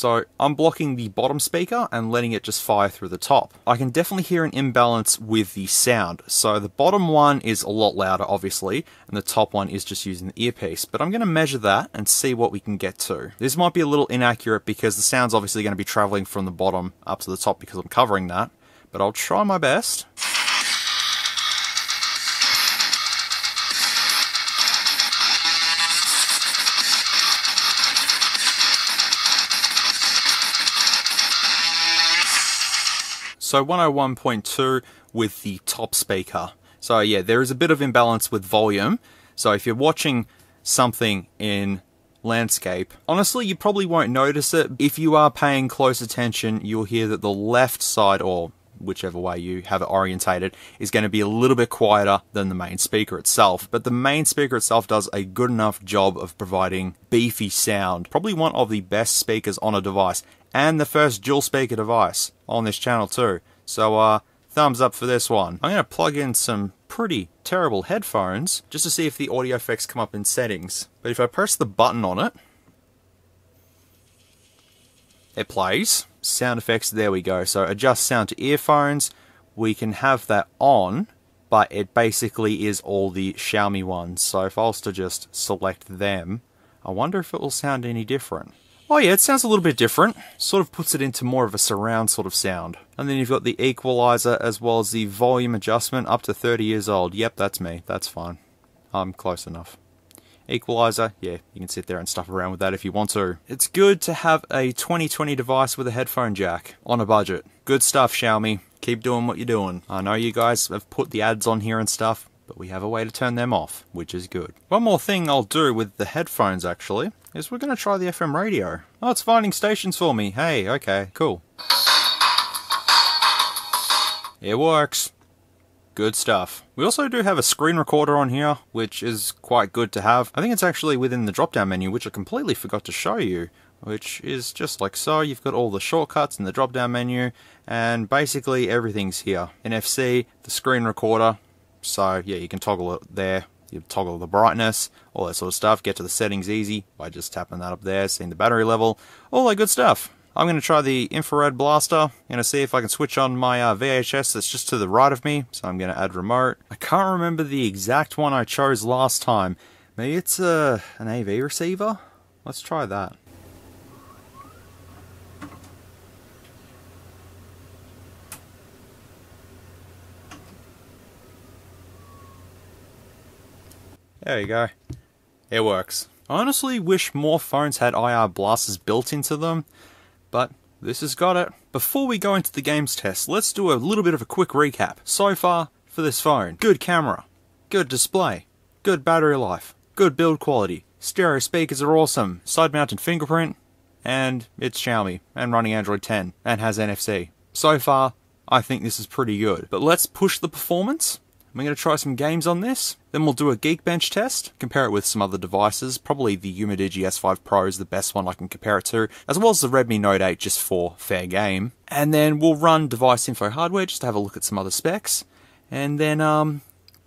So I'm blocking the bottom speaker and letting it just fire through the top. I can definitely hear an imbalance with the sound. So the bottom one is a lot louder, obviously, and the top one is just using the earpiece. But I'm going to measure that and see what we can get to. This might be a little inaccurate because the sound's obviously going to be traveling from the bottom up to the top because I'm covering that. But I'll try my best. So 101.2 with the top speaker. So yeah, there is a bit of imbalance with volume. So if you're watching something in landscape, honestly, you probably won't notice it. If you are paying close attention, you'll hear that the left side, or whichever way you have it orientated, is going to be a little bit quieter than the main speaker itself. But the main speaker itself does a good enough job of providing beefy sound. Probably one of the best speakers on a device, and the first dual speaker device on this channel too. So thumbs up for this one. I'm going to plug in some pretty terrible headphones just to see if the audio effects come up in settings. But if I press the button on it, it plays. Sound effects, there we go. So adjust sound to earphones. We can have that on, but it basically is all the Xiaomi ones. So if I was to just select them, I wonder if it will sound any different. Oh yeah, it sounds a little bit different. Sort of puts it into more of a surround sort of sound. And then you've got the equalizer as well as the volume adjustment up to 30 years old. Yep, that's me. That's fine. I'm close enough. Equalizer, yeah, you can sit there and stuff around with that if you want to. It's good to have a 2020 device with a headphone jack on a budget. Good stuff, Xiaomi. Keep doing what you're doing. I know you guys have put the ads on here and stuff, but we have a way to turn them off, which is good. One more thing I'll do with the headphones, actually, is we're going to try the FM radio. Oh, it's finding stations for me. Hey, okay, cool. It works. Good stuff. We also do have a screen recorder on here, which is quite good to have. I think it's actually within the drop-down menu, which I completely forgot to show you, which is just like so. You've got all the shortcuts in the drop-down menu, and basically everything's here. NFC, the screen recorder, so yeah, you can toggle it there. You toggle the brightness, all that sort of stuff. Get to the settings easy by just tapping that up there, seeing the battery level, all that good stuff. I'm going to try the infrared blaster. I'm going to see if I can switch on my VHS that's just to the right of me. So I'm going to add remote. I can't remember the exact one I chose last time. Maybe it's an AV receiver? Let's try that. There you go. It works. I honestly wish more phones had IR blasters built into them, but this has got it. Before we go into the games test, let's do a little bit of a quick recap. So far, for this phone, good camera, good display, good battery life, good build quality, stereo speakers are awesome, side-mounted fingerprint, and it's Xiaomi, and running Android 10, and has NFC. So far, I think this is pretty good. But let's push the performance. I'm going to try some games on this, then we'll do a Geekbench test, compare it with some other devices, probably the Umidigi S5 Pro is the best one I can compare it to, as well as the Redmi Note 8 just for fair game. And then we'll run DeviceInfoHW just to have a look at some other specs, and then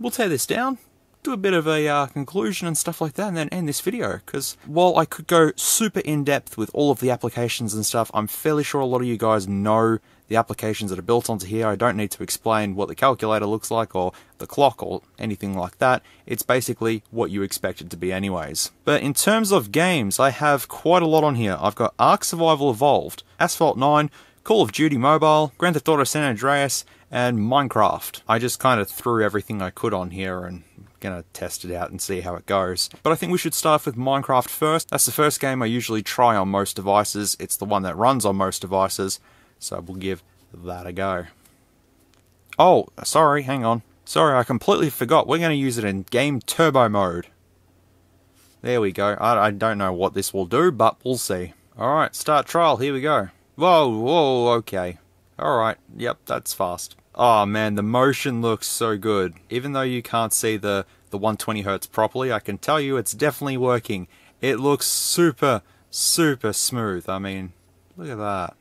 we'll tear this down, do a bit of a conclusion and stuff like that, and then end this video, because while I could go super in-depth with all of the applications and stuff, I'm fairly sure a lot of you guys know the applications that are built onto here. I don't need to explain what the calculator looks like or the clock or anything like that. It's basically what you expect it to be anyways. But in terms of games, I have quite a lot on here. I've got Ark Survival Evolved, Asphalt 9, Call of Duty Mobile, Grand Theft Auto San Andreas, and Minecraft. I just kind of threw everything I could on here and gonna test it out and see how it goes. But I think we should start with Minecraft first. That's the first game I usually try on most devices. It's the one that runs on most devices. So we'll give that a go. Oh, sorry, hang on. Sorry, I completely forgot. We're going to use it in game turbo mode. There we go. I don't know what this will do, but we'll see. Alright, start trial. Here we go. Whoa, okay. Alright, yep, that's fast. Oh man, the motion looks so good. Even though you can't see the 120 Hz properly, I can tell you it's definitely working. It looks super, super smooth. I mean, look at that.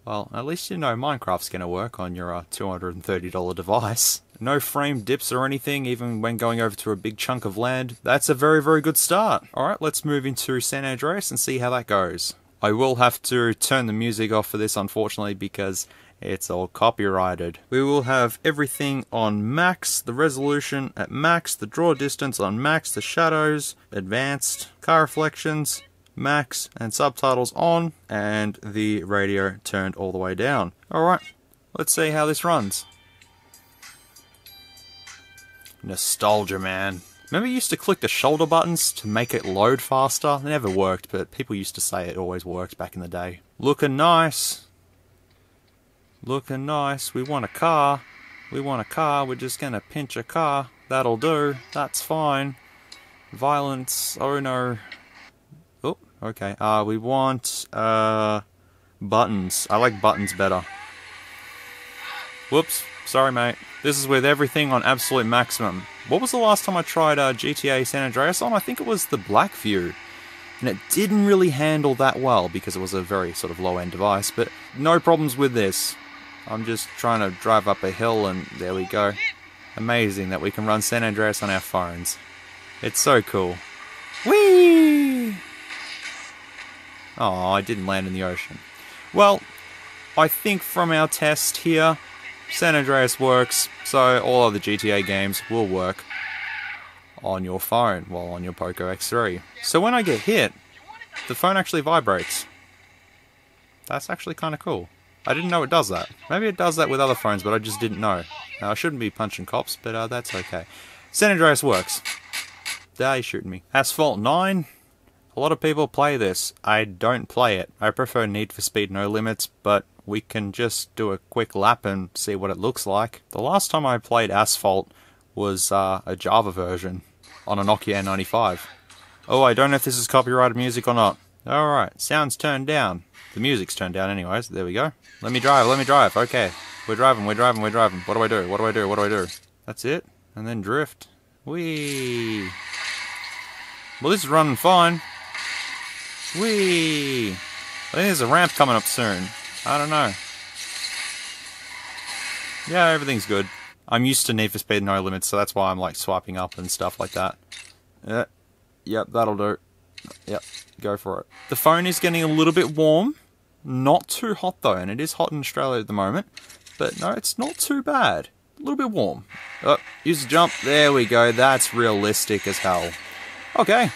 Well, at least you know Minecraft's going to work on your $230 device. No frame dips or anything, even when going over to a big chunk of land. That's a very, very good start. Alright, let's move into San Andreas and see how that goes. I will have to turn the music off for this, unfortunately, because it's all copyrighted. We will have everything on max, the resolution at max, the draw distance on max, the shadows, advanced, car reflections, max, and subtitles on, and the radio turned all the way down. Alright, let's see how this runs. Nostalgia, man. Remember you used to click the shoulder buttons to make it load faster? They never worked, but people used to say it always worked back in the day. Looking nice. Looking nice. We want a car. We want a car. We're just gonna pinch a car. That'll do. That's fine. Violence. Oh no. Oh, okay. We want buttons. I like buttons better. Whoops. Sorry, mate. This is with everything on absolute maximum. What was the last time I tried GTA San Andreas on? I think it was the Blackview. And it didn't really handle that well because it was a very sort of low-end device, but no problems with this. I'm just trying to drive up a hill and there we go. Amazing that we can run San Andreas on our phones. It's so cool. Whee! Oh, I didn't land in the ocean. Well, I think from our test here, San Andreas works, so all other GTA games will work on your phone, well, on your Poco X3. So when I get hit, the phone actually vibrates. That's actually kind of cool. I didn't know it does that. Maybe it does that with other phones, but I just didn't know. Now, I shouldn't be punching cops, but that's okay. San Andreas works. He's shooting me. Asphalt 9. A lot of people play this. I don't play it. I prefer Need for Speed No Limits, but we can just do a quick lap and see what it looks like. The last time I played Asphalt was a Java version on a Nokia N95. Oh, I don't know if this is copyrighted music or not. Alright, sound's turned down. The music's turned down anyways, there we go. Let me drive, okay. We're driving. What do I do? That's it? And then drift. Whee! Well, this is running fine. Whee! I think there's a ramp coming up soon. I don't know. Yeah, everything's good. I'm used to Need for Speed No Limits, so that's why I'm like swiping up and stuff like that. Yep, that'll do. Yep, go for it. The phone is getting a little bit warm. Not too hot though, and it is hot in Australia at the moment. But no, it's not too bad. A little bit warm. Oh, use the jump. There we go. That's realistic as hell. Okay.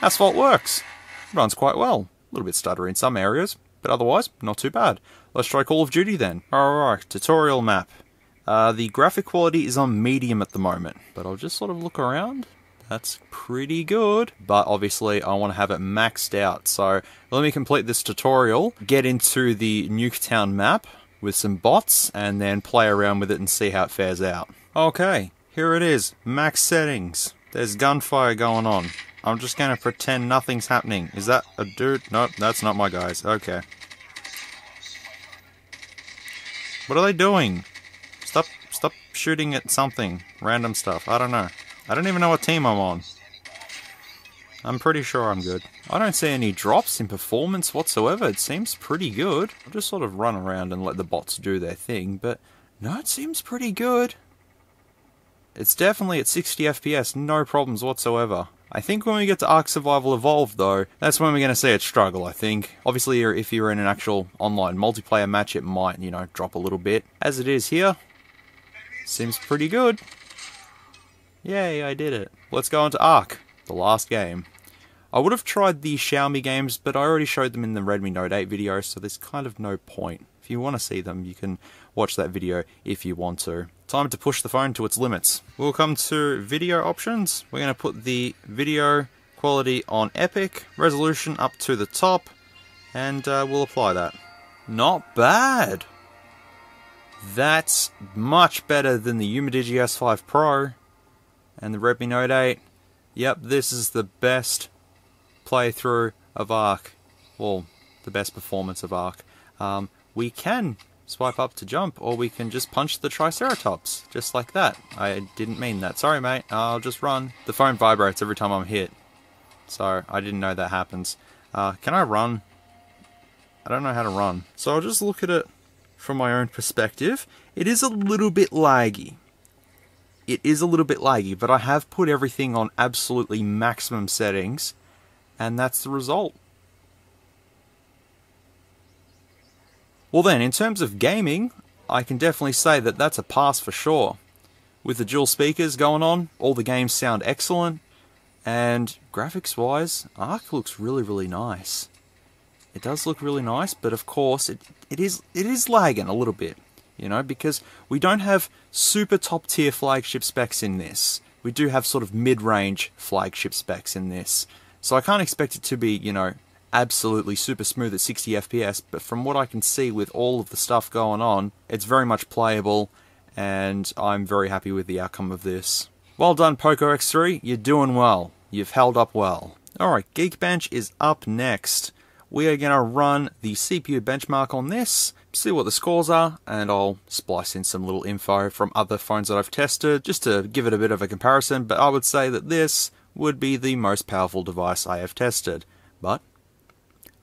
Asphalt works. Runs quite well. A little bit stuttery in some areas, but otherwise, not too bad. Let's try Call of Duty then. Alright, tutorial map. The graphic quality is on medium at the moment, but I'll just sort of look around. That's pretty good, but obviously I want to have it maxed out. So let me complete this tutorial, get into the Nuketown map with some bots, and then play around with it and see how it fares out. Okay, here it is, max settings. There's gunfire going on. I'm just going to pretend nothing's happening. Is that a dude? Nope, that's not my guys. Okay. What are they doing? Stop shooting at something. Random stuff. I don't know. I don't even know what team I'm on. I'm pretty sure I'm good. I don't see any drops in performance whatsoever. It seems pretty good. I'll just sort of run around and let the bots do their thing, but no, it seems pretty good. It's definitely at 60 FPS, no problems whatsoever. I think when we get to Ark Survival Evolved though, that's when we're going to see it struggle, I think. Obviously, if you're in an actual online multiplayer match, it might, you know, drop a little bit. As it is here, seems pretty good. Yay, I did it. Let's go on to Ark, the last game. I would have tried the Xiaomi games, but I already showed them in the Redmi Note 8 video, so there's kind of no point. If you want to see them, you can watch that video if you want to. Time to push the phone to its limits. We'll come to video options. We're going to put the video quality on epic, resolution up to the top, and we'll apply that. Not bad! That's much better than the Umidigi S5 Pro and the Redmi Note 8. Yep, this is the best playthrough of Ark. Well, the best performance of Ark. We can swipe up to jump, or we can just punch the Triceratops, just like that. I didn't mean that. Sorry, mate. I'll just run. The phone vibrates every time I'm hit, so I didn't know that happens. Can I run? I don't know how to run. So I'll just look at it from my own perspective. It is a little bit laggy. it is a little bit laggy, but I have put everything on absolutely maximum settings, and that's the result. Well then, in terms of gaming, I can definitely say that that's a pass for sure. With the dual speakers going on, all the games sound excellent, and graphics-wise, Arc looks really nice. It does look really nice, but of course, it is lagging a little bit, you know, because we don't have super top-tier flagship specs in this. We do have sort of mid-range flagship specs in this. So I can't expect it to be, you know, absolutely super smooth at 60 FPS, but from what I can see with all of the stuff going on, it's very much playable, and I'm very happy with the outcome of this. Well done, Poco X3, you're doing well. You've held up well. Alright, Geekbench is up next. We are going to run the CPU benchmark on this, see what the scores are, and I'll splice in some little info from other phones that I've tested, just to give it a bit of a comparison, but I would say that this would be the most powerful device I have tested. But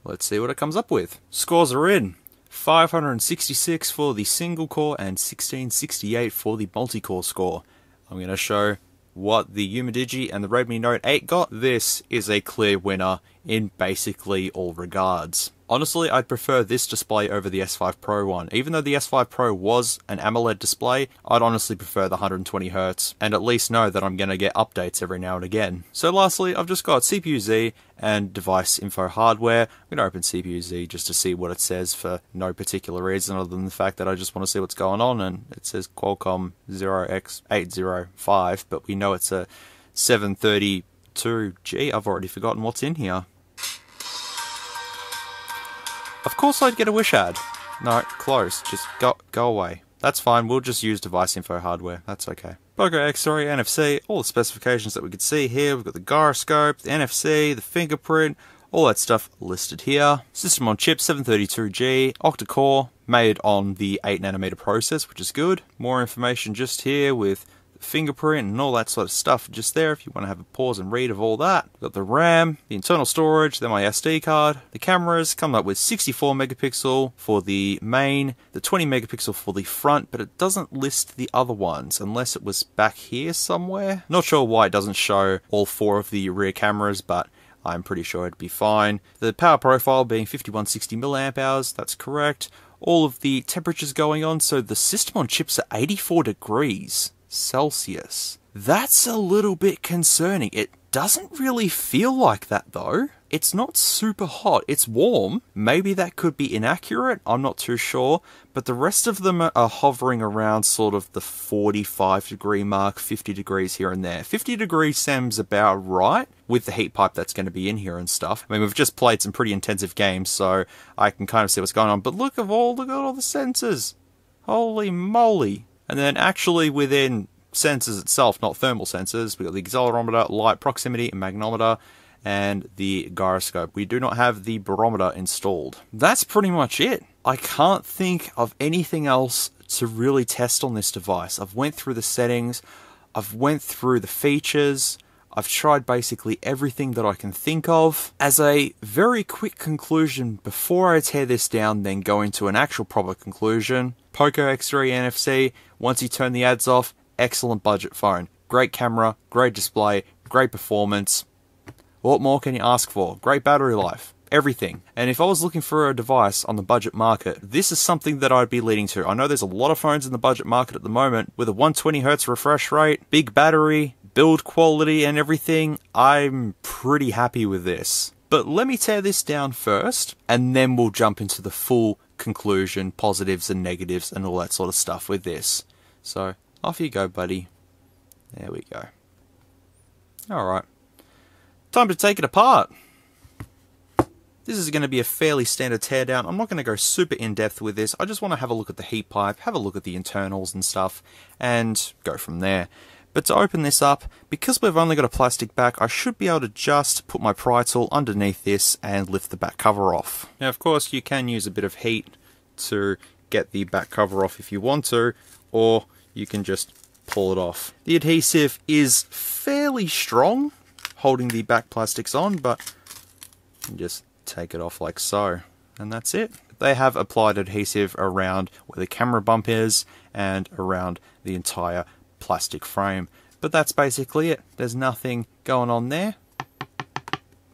let's see what it comes up with. Scores are in. 566 for the single core and 1668 for the multi-core score. I'm going to show what the Umidigi and the Redmi Note 8 got. This is a clear winner in basically all regards. Honestly, I'd prefer this display over the S5 Pro one. Even though the S5 Pro was an AMOLED display, I'd honestly prefer the 120Hz, and at least know that I'm going to get updates every now and again. So lastly, I've just got CPU-Z and DeviceInfoHW. I'm going to open CPU-Z just to see what it says for no particular reason other than the fact that I just want to see what's going on, and it says Qualcomm 0x805, but we know it's a 732G. I've already forgotten what's in here. Of course I'd get a wish ad. No, close. Just go away. That's fine, we'll just use DeviceInfoHW. That's okay. Poco X3 NFC, all the specifications that we could see here. We've got the gyroscope, the NFC, the fingerprint, all that stuff listed here. System on chip 732G, octa-core, made on the 8nm process, which is good. More information just here with fingerprint and all that sort of stuff just there if you want to have a pause and read of all that. We've got the RAM, the internal storage, then my SD card. The cameras come up with 64 megapixel for the main, the 20 megapixel for the front, but it doesn't list the other ones unless it was back here somewhere. Not sure why it doesn't show all four of the rear cameras, but I'm pretty sure it'd be fine. The power profile being 5160 milliamp hours, that's correct. All of the temperatures going on, so the system on chips are 84 degrees Celsius. That's a little bit concerning. It doesn't really feel like that though. It's not super hot, it's warm. Maybe that could be inaccurate, I'm not too sure, but the rest of them are hovering around sort of the 45 degree mark, 50 degrees here and there. 50 degrees seems about right with the heat pipe that's going to be in here and stuff. I mean, we've just played some pretty intensive games, so I can kind of see what's going on, but look at all the sensors. Holy moly. And then actually within sensors itself, not thermal sensors, we've got the accelerometer, light proximity, magnometer, and the gyroscope. We do not have the barometer installed. That's pretty much it. I can't think of anything else to really test on this device. I've went through the settings, I've went through the features, I've tried basically everything that I can think of. As a very quick conclusion, before I tear this down, then go into an actual proper conclusion, Poco X3 NFC, once you turn the ads off, excellent budget phone. Great camera, great display, great performance. What more can you ask for? Great battery life. Everything. And if I was looking for a device on the budget market, this is something that I'd be leading to. I know there's a lot of phones in the budget market at the moment with a 120Hz refresh rate, big battery, build quality and everything. I'm pretty happy with this. But let me tear this down first, and then we'll jump into the full conclusion, positives and negatives and all that sort of stuff with this. So, off you go, buddy. There we go. Alright. Time to take it apart. This is going to be a fairly standard teardown. I'm not going to go super in-depth with this. I just want to have a look at the heat pipe, have a look at the internals and stuff, and go from there. But to open this up, because we've only got a plastic back, I should be able to just put my pry tool underneath this and lift the back cover off. Now, of course, you can use a bit of heat to get the back cover off if you want to, or you can just pull it off. The adhesive is fairly strong, holding the back plastics on, but you just take it off like so, and that's it. They have applied adhesive around where the camera bump is and around the entire plastic frame. But that's basically it. There's nothing going on there.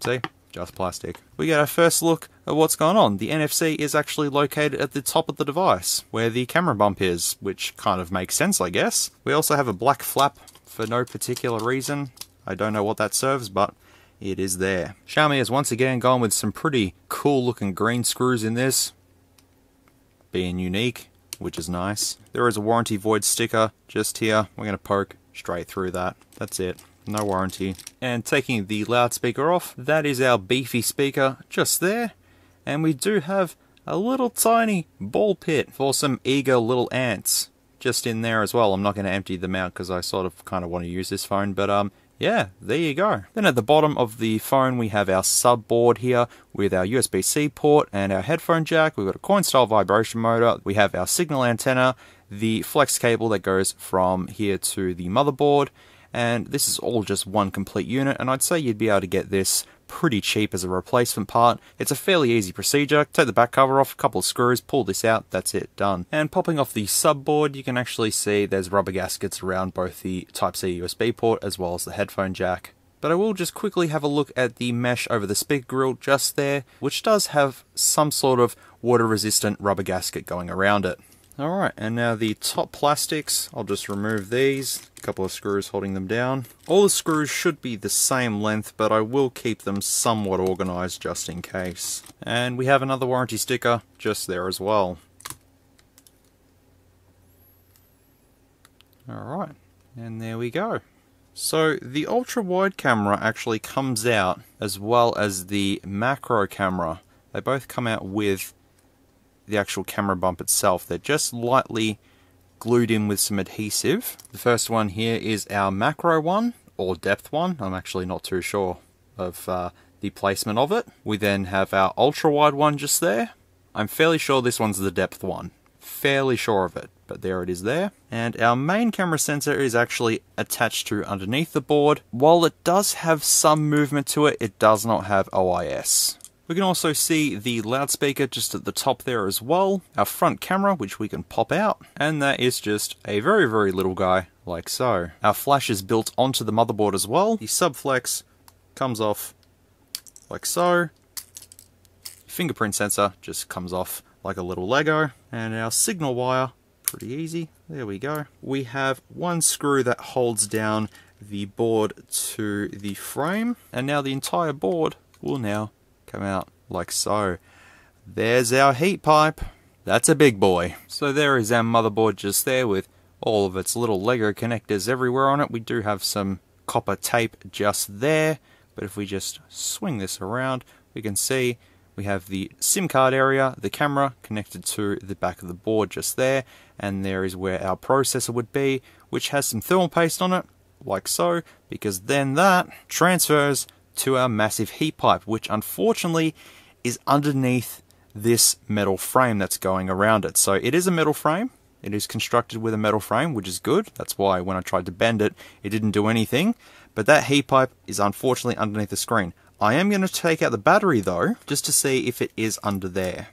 See? Just plastic. We get our first look at what's going on. The NFC is actually located at the top of the device, where the camera bump is, which kind of makes sense, I guess. We also have a black flap for no particular reason. I don't know what that serves, but it is there. Xiaomi has once again gone with some pretty cool looking green screws in this, being unique, which is nice. There is a warranty void sticker just here. We're going to poke straight through that. That's it. No warranty. And taking the loudspeaker off, that is our beefy speaker just there. And we do have a little tiny ball pit for some eager little ants just in there as well. I'm not going to empty them out because I sort of kind of want to use this phone, but yeah, there you go. Then at the bottom of the phone we have our sub board here with our USB-C port and our headphone jack. We've got a coin style vibration motor. We have our signal antenna, the flex cable that goes from here to the motherboard. And this is all just one complete unit, and I'd say you'd be able to get this pretty cheap as a replacement part. It's a fairly easy procedure. Take the back cover off, a couple of screws, pull this out, that's it, done. And popping off the subboard, you can actually see there's rubber gaskets around both the Type-C USB port as well as the headphone jack. But I will just quickly have a look at the mesh over the speaker grill just there, which does have some sort of water-resistant rubber gasket going around it. Alright, and now the top plastics, I'll just remove these, a couple of screws holding them down. All the screws should be the same length, but I will keep them somewhat organised just in case. And we have another warranty sticker just there as well. Alright, and there we go. So the ultra-wide camera actually comes out as well as the macro camera. They both come out with the actual camera bump itself. They're just lightly glued in with some adhesive. The first one here is our macro one, or depth one. I'm actually not too sure of the placement of it. We then have our ultra wide one just there. I'm fairly sure this one's the depth one. Fairly sure of it, but there it is there. And our main camera sensor is actually attached to underneath the board. While it does have some movement to it, it does not have OIS. We can also see the loudspeaker just at the top there as well, our front camera which we can pop out, and that is just a very, very little guy like so. Our flash is built onto the motherboard as well. The subflex comes off like so. Fingerprint sensor just comes off like a little Lego, and our signal wire, pretty easy, there we go. We have one screw that holds down the board to the frame, and now the entire board will now come out like so. There's our heat pipe. That's a big boy. So there is our motherboard just there with all of its little Lego connectors everywhere on it. We do have some copper tape just there, but if we just swing this around, we can see we have the SIM card area, the camera connected to the back of the board just there, and there is where our processor would be, which has some thermal paste on it, like so, because then that transfers to our massive heat pipe, which unfortunately is underneath this metal frame that's going around it. So it is a metal frame. It is constructed with a metal frame, which is good. That's why when I tried to bend it, it didn't do anything. But that heat pipe is unfortunately underneath the screen. I am going to take out the battery though, just to see if it is under there.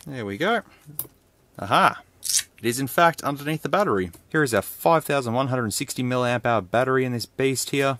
There we go. Aha! It is in fact underneath the battery. Here is our 5160 mAh battery in this beast here.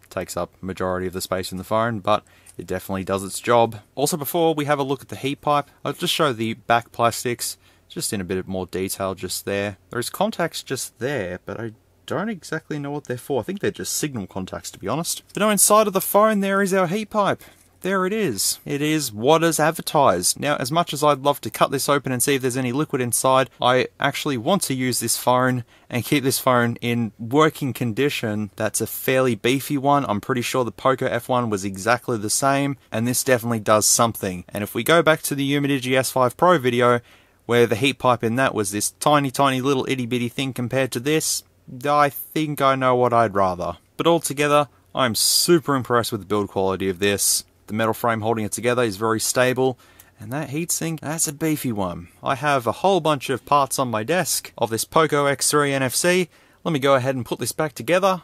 Takes up majority of the space in the phone, but it definitely does its job. Also, before we have a look at the heat pipe, I'll just show the back plastics just in a bit more detail just there. There's contacts just there, but I don't exactly know what they're for. I think they're just signal contacts, to be honest. But no, inside of the phone there is our heat pipe. There it is. It is what is advertised. Now, as much as I'd love to cut this open and see if there's any liquid inside, I actually want to use this phone and keep this phone in working condition. That's a fairly beefy one. I'm pretty sure the Poco F1 was exactly the same, and this definitely does something. And if we go back to the Umidigi S5 Pro video, where the heat pipe in that was this tiny, tiny little itty bitty thing compared to this, I think I know what I'd rather. But altogether, I'm super impressed with the build quality of this. The metal frame holding it together is very stable, and that heatsink, that's a beefy one. I have a whole bunch of parts on my desk of this Poco X3 NFC. Let me go ahead and put this back together,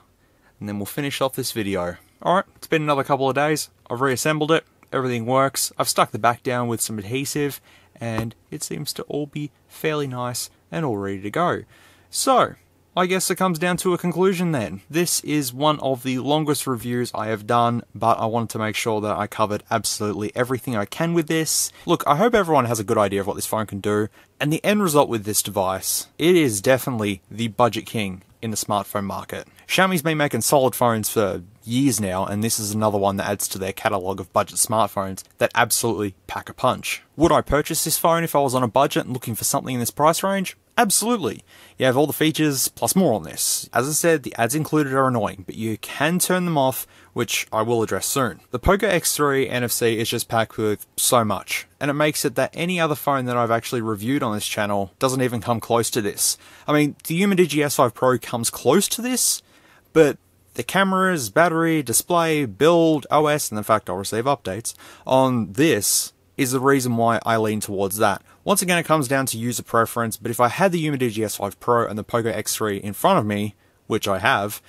and then we'll finish off this video. Alright, it's been another couple of days. I've reassembled it, everything works. I've stuck the back down with some adhesive, and it seems to all be fairly nice and all ready to go. So, I guess it comes down to a conclusion then. This is one of the longest reviews I have done, but I wanted to make sure that I covered absolutely everything I can with this. Look, I hope everyone has a good idea of what this phone can do, and the end result with this device, it is definitely the budget king in the smartphone market. Xiaomi's been making solid phones for years now, and this is another one that adds to their catalogue of budget smartphones that absolutely pack a punch. Would I purchase this phone if I was on a budget and looking for something in this price range? Absolutely. You have all the features plus more on this. As I said, the ads included are annoying, but you can turn them off, which I will address soon. The Poco X3 NFC is just packed with so much, and it makes it that any other phone that I've actually reviewed on this channel doesn't even come close to this. I mean, the Umidigi S5 Pro comes close to this, but the cameras, battery, display, build, OS, and the fact I'll receive updates on this is the reason why I lean towards that. Once again, it comes down to user preference, but if I had the Umidigi S5 Pro and the Poco X3 in front of me, which I have,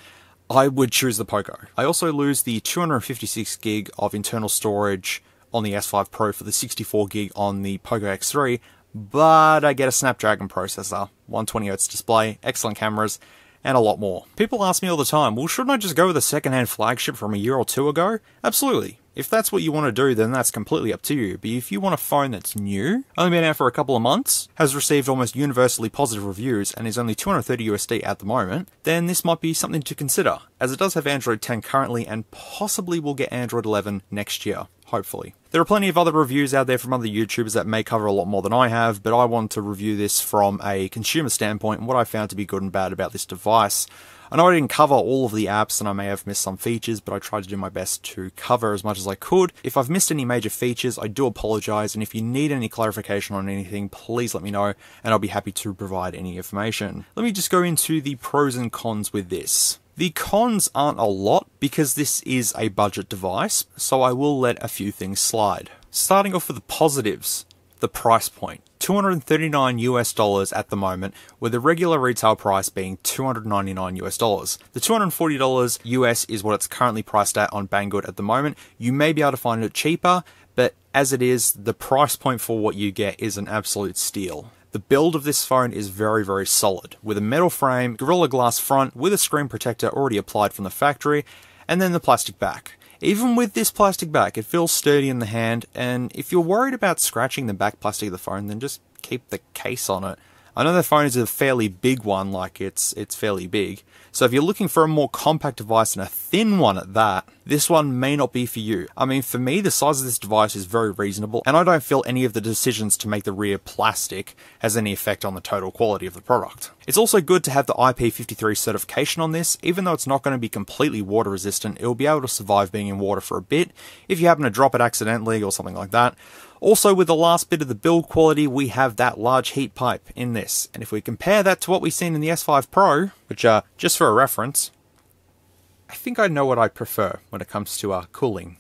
I would choose the Poco. I also lose the 256 gig of internal storage on the S5 Pro for the 64 gig on the Poco X3, but I get a Snapdragon processor, 120Hz display, excellent cameras, and a lot more. People ask me all the time, well, shouldn't I just go with a second-hand flagship from a year or two ago? Absolutely. If that's what you want to do, then that's completely up to you. But if you want a phone that's new, only been out for a couple of months, has received almost universally positive reviews, and is only $230 USD at the moment, then this might be something to consider, as it does have Android 10 currently, and possibly will get Android 11 next year. Hopefully. There are plenty of other reviews out there from other YouTubers that may cover a lot more than I have, but I want to review this from a consumer standpoint and what I found to be good and bad about this device. I know I didn't cover all of the apps and I may have missed some features, but I tried to do my best to cover as much as I could. If I've missed any major features, I do apologize, and if you need any clarification on anything, please let me know, and I'll be happy to provide any information. Let me just go into the pros and cons with this. The cons aren't a lot because this is a budget device, so I will let a few things slide. Starting off with the positives, the price point. $239 US at the moment, with the regular retail price being $299 US. The $240 US is what it's currently priced at on Banggood at the moment. You may be able to find it cheaper, but as it is, the price point for what you get is an absolute steal. The build of this phone is very, very solid, with a metal frame, Gorilla Glass front with a screen protector already applied from the factory, and then the plastic back. Even with this plastic back, it feels sturdy in the hand, and if you're worried about scratching the back plastic of the phone, then just keep the case on it. I know the phone is a fairly big one, like it's fairly big, so if you're looking for a more compact device and a thin one at that, this one may not be for you. I mean, for me, the size of this device is very reasonable, and I don't feel any of the decisions to make the rear plastic has any effect on the total quality of the product. It's also good to have the IP53 certification on this. Even though it's not going to be completely water resistant, it will be able to survive being in water for a bit if you happen to drop it accidentally or something like that. Also, with the last bit of the build quality, we have that large heat pipe in this. And if we compare that to what we've seen in the S5 Pro, which just for a reference, I think I know what I prefer when it comes to cooling.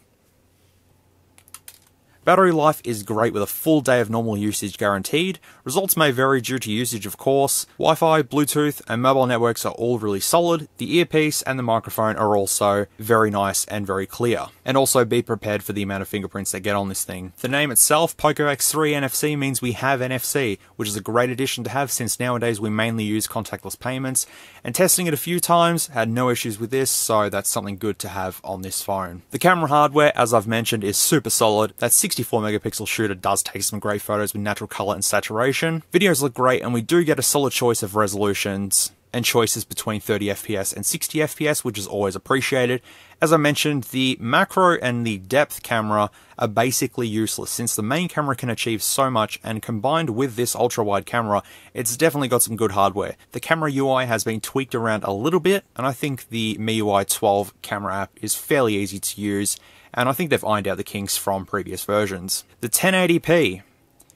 Battery life is great with a full day of normal usage guaranteed. Results may vary due to usage, of course. Wi-Fi, Bluetooth, and mobile networks are all really solid. The earpiece and the microphone are also very nice and very clear. And also be prepared for the amount of fingerprints that get on this thing. The name itself, Poco X3 NFC, means we have NFC, which is a great addition to have since nowadays we mainly use contactless payments. And testing it a few times, had no issues with this, so that's something good to have on this phone. The camera hardware, as I've mentioned, is super solid. That 64 megapixel shooter does take some great photos with natural color and saturation. Videos look great, and we do get a solid choice of resolutions and choices between 30 FPS and 60 FPS, which is always appreciated. As I mentioned, the macro and the depth camera are basically useless since the main camera can achieve so much, and combined with this ultra-wide camera, it's definitely got some good hardware. The camera UI has been tweaked around a little bit, and I think the MIUI 12 camera app is fairly easy to use, and I think they've ironed out the kinks from previous versions. The 1080p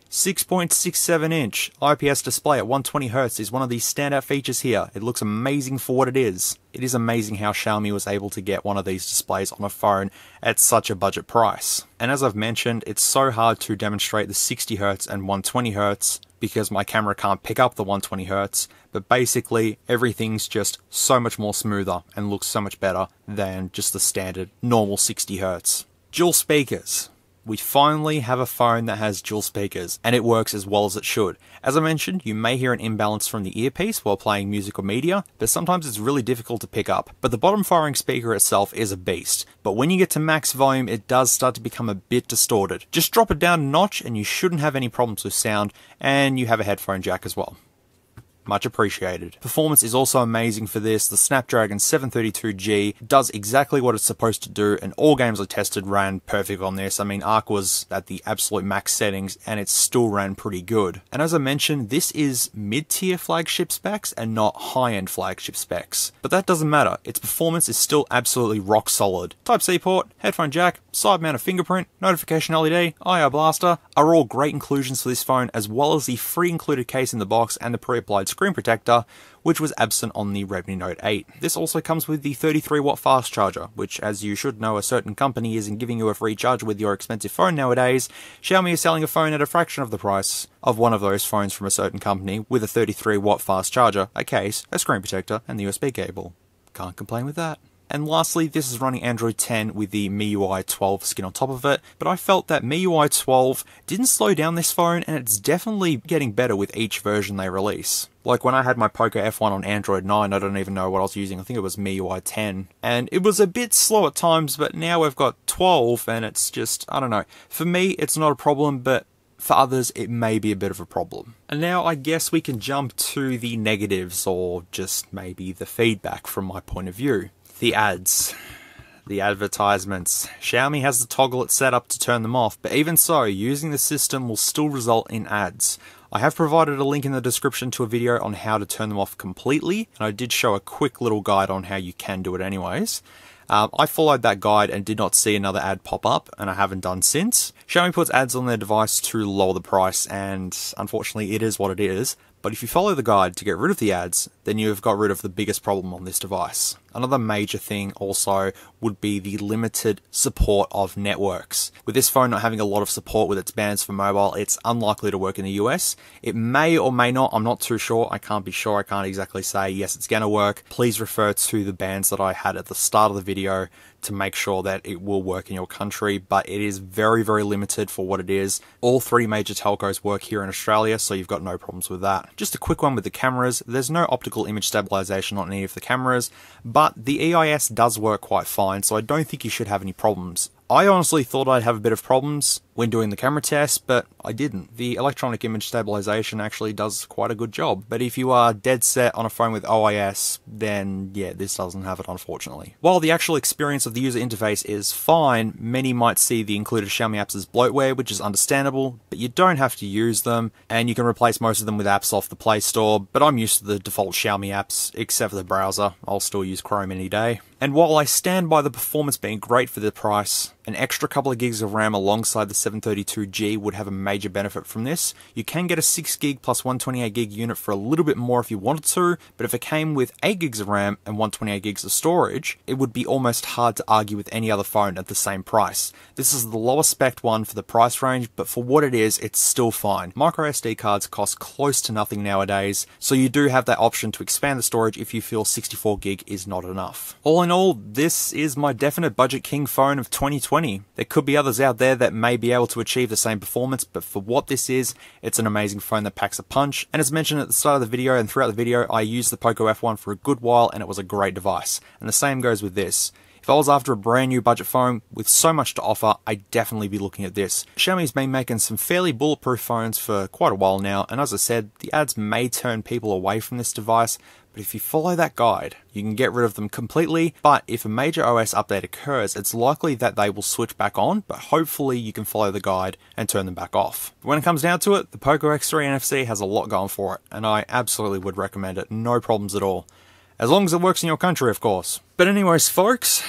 6.67-inch IPS display at 120Hz is one of the standout features here. It looks amazing for what it is. It is amazing how Xiaomi was able to get one of these displays on a phone at such a budget price. And as I've mentioned, it's so hard to demonstrate the 60Hz and 120Hz because my camera can't pick up the 120Hz, but basically everything's just so much more smoother and looks so much better than just the standard normal 60Hz. Dual speakers. We finally have a phone that has dual speakers, and it works as well as it should. As I mentioned, you may hear an imbalance from the earpiece while playing music or media, but sometimes it's really difficult to pick up. But the bottom firing speaker itself is a beast, but when you get to max volume, it does start to become a bit distorted. Just drop it down a notch and you shouldn't have any problems with sound, and you have a headphone jack as well. Much appreciated. Performance is also amazing for this. The Snapdragon 732G does exactly what it's supposed to do, and all games I tested ran perfect on this. I mean, Arc was at the absolute max settings and it still ran pretty good. And as I mentioned, this is mid-tier flagship specs and not high-end flagship specs. But that doesn't matter. Its performance is still absolutely rock solid. Type-C port, headphone jack, side mounted fingerprint, notification LED, IR blaster are all great inclusions for this phone, as well as the free included case in the box and the pre-applied screen protector, which was absent on the Redmi Note 8. This also comes with the 33-watt fast charger, which, as you should know, a certain company isn't giving you a free charger with your expensive phone nowadays. Xiaomi is selling a phone at a fraction of the price of one of those phones from a certain company with a 33-watt fast charger, a case, a screen protector, and the USB cable. Can't complain with that. And lastly, this is running Android 10 with the MIUI 12 skin on top of it, but I felt that MIUI 12 didn't slow down this phone, and it's definitely getting better with each version they release. Like when I had my Poco F1 on Android 9, I don't even know what I was using, I think it was MIUI 10, and it was a bit slow at times, but now we've got 12, and it's just, I don't know. For me, it's not a problem, but for others, it may be a bit of a problem. And now I guess we can jump to the negatives, or just maybe the feedback from my point of view. The ads. The advertisements. Xiaomi has the toggle it set up to turn them off, but even so, using the system will still result in ads. I have provided a link in the description to a video on how to turn them off completely, and I did show a quick little guide on how you can do it anyways. I followed that guide and did not see another ad pop up, and I haven't done since. Xiaomi puts ads on their device to lower the price, and unfortunately it is what it is. But if you follow the guide to get rid of the ads, then you've got rid of the biggest problem on this device. Another major thing also would be the limited support of networks. With this phone not having a lot of support with its bands for mobile, it's unlikely to work in the US. It may or may not, I'm not too sure, I can't be sure, I can't exactly say yes it's gonna work. Please refer to the bands that I had at the start of the video to make sure that it will work in your country, but it is very, very limited for what it is. All three major telcos work here in Australia, so you've got no problems with that. Just a quick one with the cameras. There's no optical image stabilization on any of the cameras, but the EIS does work quite fine, so I don't think you should have any problems. I honestly thought I'd have a bit of problems when doing the camera test, but I didn't. The electronic image stabilization actually does quite a good job, but if you are dead set on a phone with OIS, then yeah, this doesn't have it, unfortunately. While the actual experience of the user interface is fine, many might see the included Xiaomi apps as bloatware, which is understandable, but you don't have to use them, and you can replace most of them with apps off the Play Store, but I'm used to the default Xiaomi apps, except for the browser. I'll still use Chrome any day. And while I stand by the performance being great for the price, an extra couple of gigs of RAM alongside the 732G would have a major benefit from this. You can get a 6GB plus 128GB unit for a little bit more if you wanted to, but if it came with 8GB of RAM and 128GB of storage, it would be almost hard to argue with any other phone at the same price. This is the lowest spec one for the price range, but for what it is, it's still fine. Micro SD cards cost close to nothing nowadays, so you do have that option to expand the storage if you feel 64GB is not enough. All in all, this is my definite budget king phone of 2020. There could be others out there that may be able to achieve the same performance, but for what this is, it's an amazing phone that packs a punch. And as mentioned at the start of the video and throughout the video, I used the Poco F1 for a good while and it was a great device. And the same goes with this. If I was after a brand new budget phone with so much to offer, I'd definitely be looking at this. Xiaomi's been making some fairly bulletproof phones for quite a while now, and as I said, the ads may turn people away from this device, but if you follow that guide, you can get rid of them completely. But if a major OS update occurs, it's likely that they will switch back on, but hopefully you can follow the guide and turn them back off. But when it comes down to it, the Poco X3 NFC has a lot going for it, and I absolutely would recommend it, no problems at all. As long as it works in your country, of course. But anyways, folks,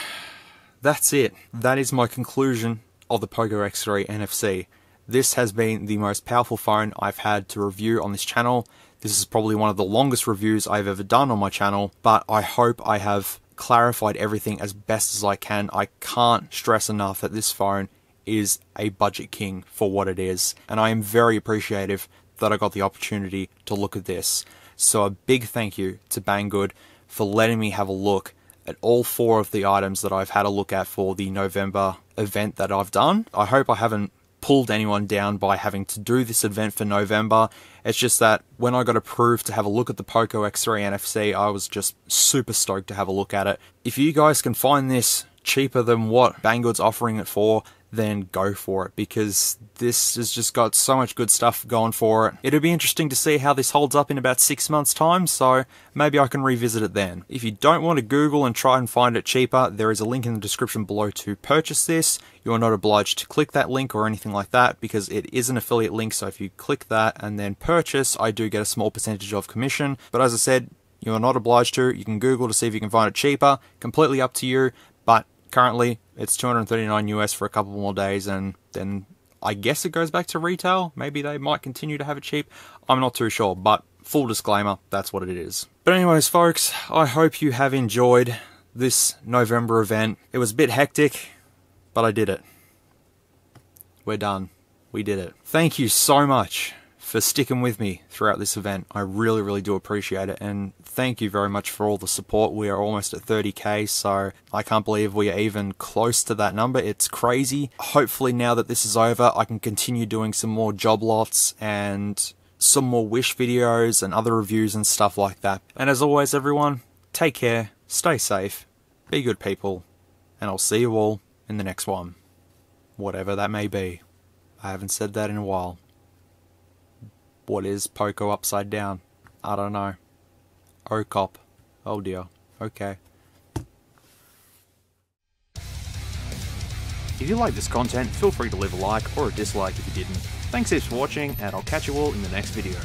that's it. That is my conclusion of the Poco X3 NFC. This has been the most powerful phone I've had to review on this channel. This is probably one of the longest reviews I've ever done on my channel, but I hope I have clarified everything as best as I can. I can't stress enough that this phone is a budget king for what it is, and I am very appreciative that I got the opportunity to look at this. So a big thank you to Banggood for letting me have a look at all 4 of the items that I've had a look at for the November event that I've done. I hope I haven't pulled anyone down by having to do this event for November. It's just that when I got approved to have a look at the Poco X3 NFC, I was just super stoked to have a look at it. If you guys can find this cheaper than what Banggood's offering it for, then go for it, because this has just got so much good stuff going for it. It'll be interesting to see how this holds up in about 6 months' time, so maybe I can revisit it then. If you don't want to Google and try and find it cheaper, there is a link in the description below to purchase this. You are not obliged to click that link or anything like that, because it is an affiliate link, so if you click that and then purchase, I do get a small percentage of commission. But as I said, you are not obliged to. You can Google to see if you can find it cheaper, completely up to you, but currently it's $239 US for a couple more days, and then I guess it goes back to retail. Maybe they might continue to have it cheap. I'm not too sure, but full disclaimer, that's what it is. But anyways, folks, I hope you have enjoyed this November event. It was a bit hectic, but I did it. We're done. We did it. Thank you so much for sticking with me throughout this event. I really, really do appreciate it, and thank you very much for all the support. We are almost at 30k, so I can't believe we are even close to that number. It's crazy. Hopefully now that this is over, I can continue doing some more job lots and some more wish videos and other reviews and stuff like that. And as always, everyone, take care, stay safe, be good people, and I'll see you all in the next one. Whatever that may be. I haven't said that in a while. What is Poco upside down? I don't know. Oh cop. Oh dear. Okay. If you like this content, feel free to leave a like or a dislike if you didn't. Thanks heaps for watching, and I'll catch you all in the next video.